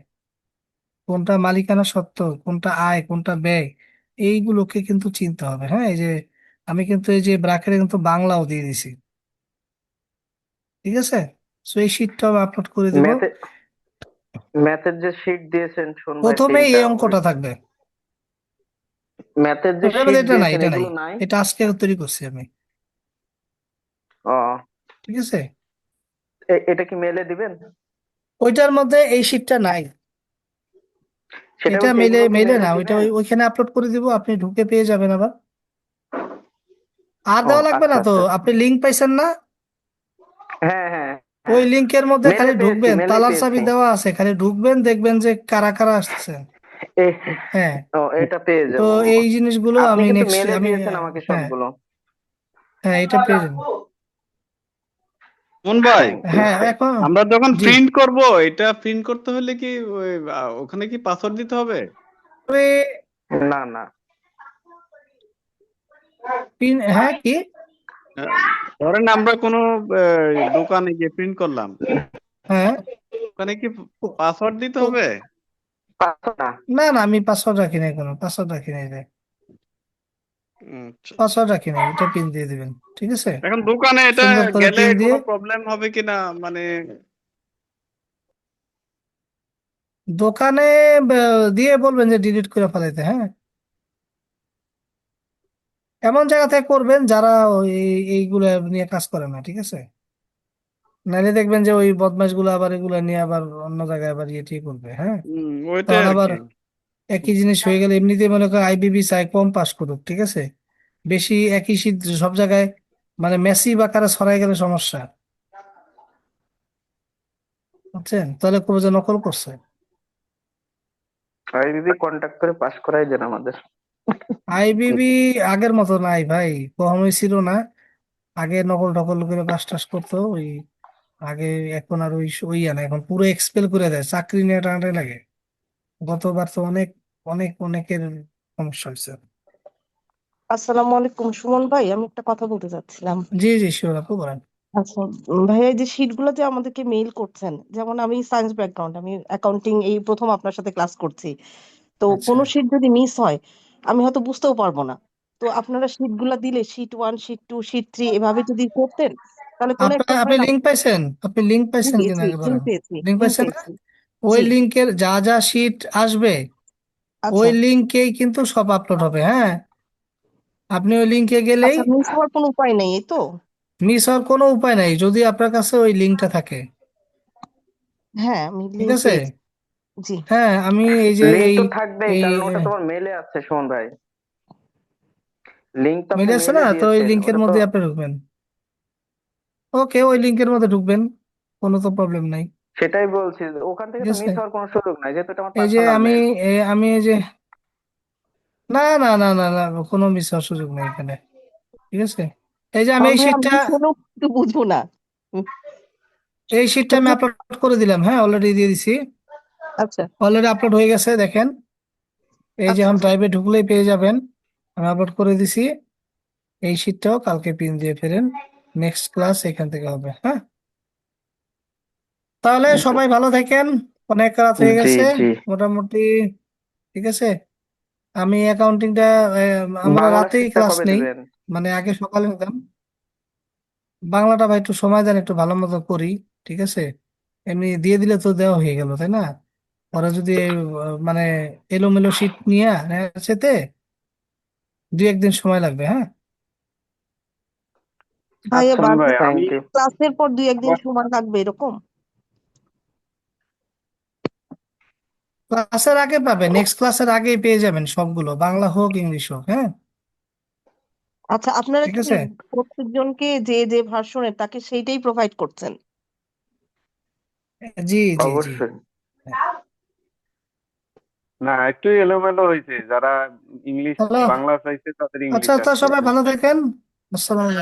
B: কোনটা মালিকানা সত্ত্ব, কোনটা আয়, কোনটা ব্যয়, এইগুলোকে কিন্তু চিনতে হবে, হ্যাঁ? এই যে আমি কিন্তু এই যে ব্র্যাকেটে কিন্তু বাংলাও দিয়ে দিছি, ঠিক আছে? সো এই শীটটাও আপলোড করে দিব।
E: ম্যাথে ম্যাথের যে শিট দিয়েছেন শোন ভাই,
B: প্রথমেই
E: তিনটা
B: এই অঙ্কটা থাকবে।
E: ম্যাথের যে
B: এটার
E: শিট
B: মধ্যে এটা নাই,
E: দিয়েছেন
B: এটা নাই,
E: এগুলো নাই?
B: এটা আজকে তৈরি করছি আমি,
E: ও,
B: ঠিক আছে?
E: এটা কি মেলে দিবেন?
B: ওইটার মধ্যে এই শীটটা নাই,
E: সেটা
B: এটা
E: বলছি,
B: মেলে
E: এগুলো কি
B: মেলে
E: মেলে
B: না, ওইটা
E: দিবেন?
B: ওইখানে আপলোড করে দিব, আপনি ঢুকে পেয়ে যাবেন আবার। আর
E: ও,
B: দেওয়া লাগবে
E: আচ্ছা
B: না তো,
E: আচ্ছা আচ্ছা।
B: আপনি লিঙ্ক পাইছেন না?
E: হ্যাঁ হ্যাঁ
B: ওই
E: হ্যাঁ,
B: লিঙ্কের মধ্যে
E: মেলে
B: খালি
E: পেয়েছি,
B: ঢুকবেন,
E: মেলে
B: তালার চাবি
E: পেয়েছি।
B: দেওয়া আছে, খালি ঢুকবেন, দেখবেন যে কারা কারা আসছে।
E: এ,
B: হ্যাঁ।
E: ও, এটা পেয়ে
B: তো
E: যাব।
B: এই জিনিসগুলো
E: আপনি
B: আমি
E: কিন্তু
B: নেক্সট
E: মেলে
B: আমি
E: দিয়েছেন আমাকে
B: হ্যাঁ,
E: সবগুলো।
B: হ্যাঁ, এটা পেয়ে যাবেন।
A: সুমন ভাই,
B: হ্যাঁ এখন,
A: আমরা যখন
B: জি,
A: প্রিন্ট করব, এটা প্রিন্ট করতে হলে কি ওই, ওখানে কি পাসওয়ার্ড দিতে হবে?
B: তবে
E: না না,
B: হ্যাঁ কি,
A: আহ, ধরেন আমরা কোনো দোকানে গিয়ে প্রিন্ট করলাম,
B: হ্যাঁ,
A: ওখানে কি
B: ও-
A: পাসওয়ার্ড দিতে
B: ও-
A: হবে?
E: পারছো না।
B: না না, আমি পাসওয়ার্ড রাখি নাই, কোনো পাসওয়ার্ড রাখি নাই রে,
A: আচ্ছা।
B: পাসওয়ার্ড রাখি নাই, এটা পিন দিয়ে দিবেন, ঠিক আছে?
A: এখন দোকানে এটা
B: সুন্দর করে
A: গেলে
B: পিন দিয়ে,
A: কোনো প্রবলেম হবে কিনা, মানে
B: দোকানে দিয়ে বলবেন যে ডিলিট করে ফেলাইতে, হ্যাঁ? এমন জায়গা থেকে করবেন যারা এইগুলো নিয়ে কাজ করে না, ঠিক আছে? নাহলে দেখবেন যে ওই বদমাশ গুলো আবার এগুলা নিয়ে আবার অন্য জায়গায় আবার ইয়ে ঠিক করবে, হ্যাঁ।
A: ওইটাই
B: তখন
A: আর
B: আবার
A: কি।
B: একই জিনিস হয়ে গেলে এমনিতে মনে করো আইবিবি চাই কম পাস করুক, ঠিক আছে, বেশি একই শীত সব জায়গায় মানে মেসি বা কারা ছড়াই গেলে সমস্যা, বুঝছেন, তাহলে কবে যে নকল করছে।
E: আইবিবি কন্টাক্ট করে পাস করাই দেন আমাদের।
B: আইবিবি আগের মতো নাই ভাই, কখনোই ছিল না। আগে নকল টকল করে পাস টাস করতো ওই আগে, এখন আর ওই ওই না, এখন পুরো এক্সপেল করে দেয়, চাকরি নিয়ে টানাটানি লাগে। গতবার তো অনেক অনেক অনেকের সমস্যা হয়েছে।
H: আসসালামু আলাইকুম সুমন ভাই, আমি একটা কথা বলতে চাচ্ছিলাম।
B: জি জি শিওর, আপু বলেন।
H: আচ্ছা, ভাইয়া এই যে শিট গুলো যে আমাদেরকে মেইল করছেন, যেমন আমি সায়েন্স ব্যাকগ্রাউন্ড, আমি অ্যাকাউন্টিং এই প্রথম আপনার সাথে ক্লাস করছি, তো
B: আচ্ছা,
H: কোনো শিট যদি মিস হয় আমি হয়তো বুঝতেও পারবো না। তো আপনারা শিট গুলা দিলে শিট 1, শিট 2, শিট 3 এভাবে যদি করতেন তাহলে কোনো
B: আপনি
H: একটা
B: আপনি
H: হয় না।
B: লিঙ্ক পাইছেন? আপনি লিঙ্ক
H: জি
B: পাইছেন কিনা
H: জি,
B: আগে
H: লিঙ্ক
B: বলেন।
H: পেয়েছি,
B: লিঙ্ক
H: লিঙ্ক
B: পাইছেন না?
H: পেয়েছি।
B: ওই
H: জি।
B: লিঙ্কের যা যা শিট আসবে
H: আচ্ছা
B: ওই লিঙ্কেই কিন্তু সব আপলোড হবে, হ্যাঁ। আপনি ওই লিঙ্কে গেলেই
H: আচ্ছা, মিস হওয়ার কোনো উপায় নেই, এই তো?
B: মিস হওয়ার কোনো উপায় নাই যদি আপনার কাছে ওই লিঙ্কটা থাকে,
H: হ্যাঁ, আমি
B: ঠিক
H: লিঙ্ক
B: আছে।
H: পেয়েছি। জি।
B: হ্যাঁ আমি এই যে
E: লিঙ্ক
B: এই
E: তো থাকবেই,
B: এই
E: কারণ ওটা তোমার মেলে আছে সুমন ভাই। লিঙ্ক তো আপনি
B: মেলে আছে না,
E: মেলে
B: তো ওই
E: দিয়েছেন,
B: লিঙ্কের
E: ওটা তো।
B: মধ্যে আপনি ঢুকবেন। ওকে, ওই লিঙ্কের মধ্যে ঢুকবেন, কোনো তো প্রবলেম নাই,
E: সেটাই বলছি, ওখান থেকে
B: ঠিক
E: তো
B: আছে।
E: মিস হওয়ার কোনো সুযোগ নাই, যেহেতু এটা আমার
B: এই যে
E: পার্সোনাল
B: আমি
E: মেল।
B: আমি এই যে না না না না না, কোনো মিস হওয়ার সুযোগ নেই এখানে, ঠিক আছে। এই যে আমি
H: কারণ
B: এই
H: ভাইয়া
B: শীটটা
H: মিস হলেও কিন্তু বুঝবো না। হুম,
B: আমি
H: বুঝতে-
B: আপলোড করে দিলাম, হ্যাঁ অলরেডি দিয়ে দিছি,
H: আচ্ছা
B: অলরেডি আপলোড হয়ে গেছে দেখেন। এই যে
H: আচ্ছা
B: এখন
H: আচ্ছা।
B: ড্রাইভে ঢুকলেই পেয়ে যাবেন, আমি আপলোড করে দিছি। এই শীটটাও কালকে পিন দিয়ে ফেরেন, নেক্সট ক্লাস এখান থেকে হবে, হ্যাঁ। তাহলে সবাই ভালো থাকেন, অনেক রাত হয়ে
E: জি
B: গেছে
E: জি।
B: মোটামুটি, ঠিক আছে। আমি অ্যাকাউন্টিংটা আমরা
E: বাংলা
B: রাতেই
E: শিটটা
B: ক্লাস
E: কবে
B: নেই,
E: দিবেন?
B: মানে আগে সকালে নিতাম। বাংলাটা ভাই একটু সময় দেন, একটু ভালো মতো করি, ঠিক আছে। এমনি দিয়ে দিলে তো দেওয়া হয়ে গেল, তাই না। ওরা যদি মানে এলোমেলো শীট নিয়ে সেতে 2-1 দিন সময় লাগবে, হ্যাঁ।
H: ভাইয়া
E: আচ্ছা,
G: সুমন ভাই
E: থ্যাংক
G: আমি
E: ইউ।
H: ক্লাসের পর 2-1 দিন
G: আমার
H: সময় লাগবে এরকম?
B: ক্লাসের আগে পাবে, নেক্সট ক্লাসের আগেই পেয়ে যাবেন সবগুলো, বাংলা হোক ইংলিশ হোক, হ্যাঁ,
H: আচ্ছা, আপনারা
B: ঠিক
H: কি
B: আছে।
H: প্রত্যেকজনকে যে যে ভার্সনের তাকে সেইটাই প্রোভাইড করছেন?
B: জি জি জি।
E: অবশ্যই।
G: না, একটু এলোমেলো হয়েছে, যারা ইংলিশ
B: হ্যালো,
G: বাংলা চাইছে তাদের ইংলিশ
B: আচ্ছা, তা
G: আসছে,
B: সবাই
G: হ্যাঁ।
B: ভালো থাকেন, আসসালামু আলাইকুম।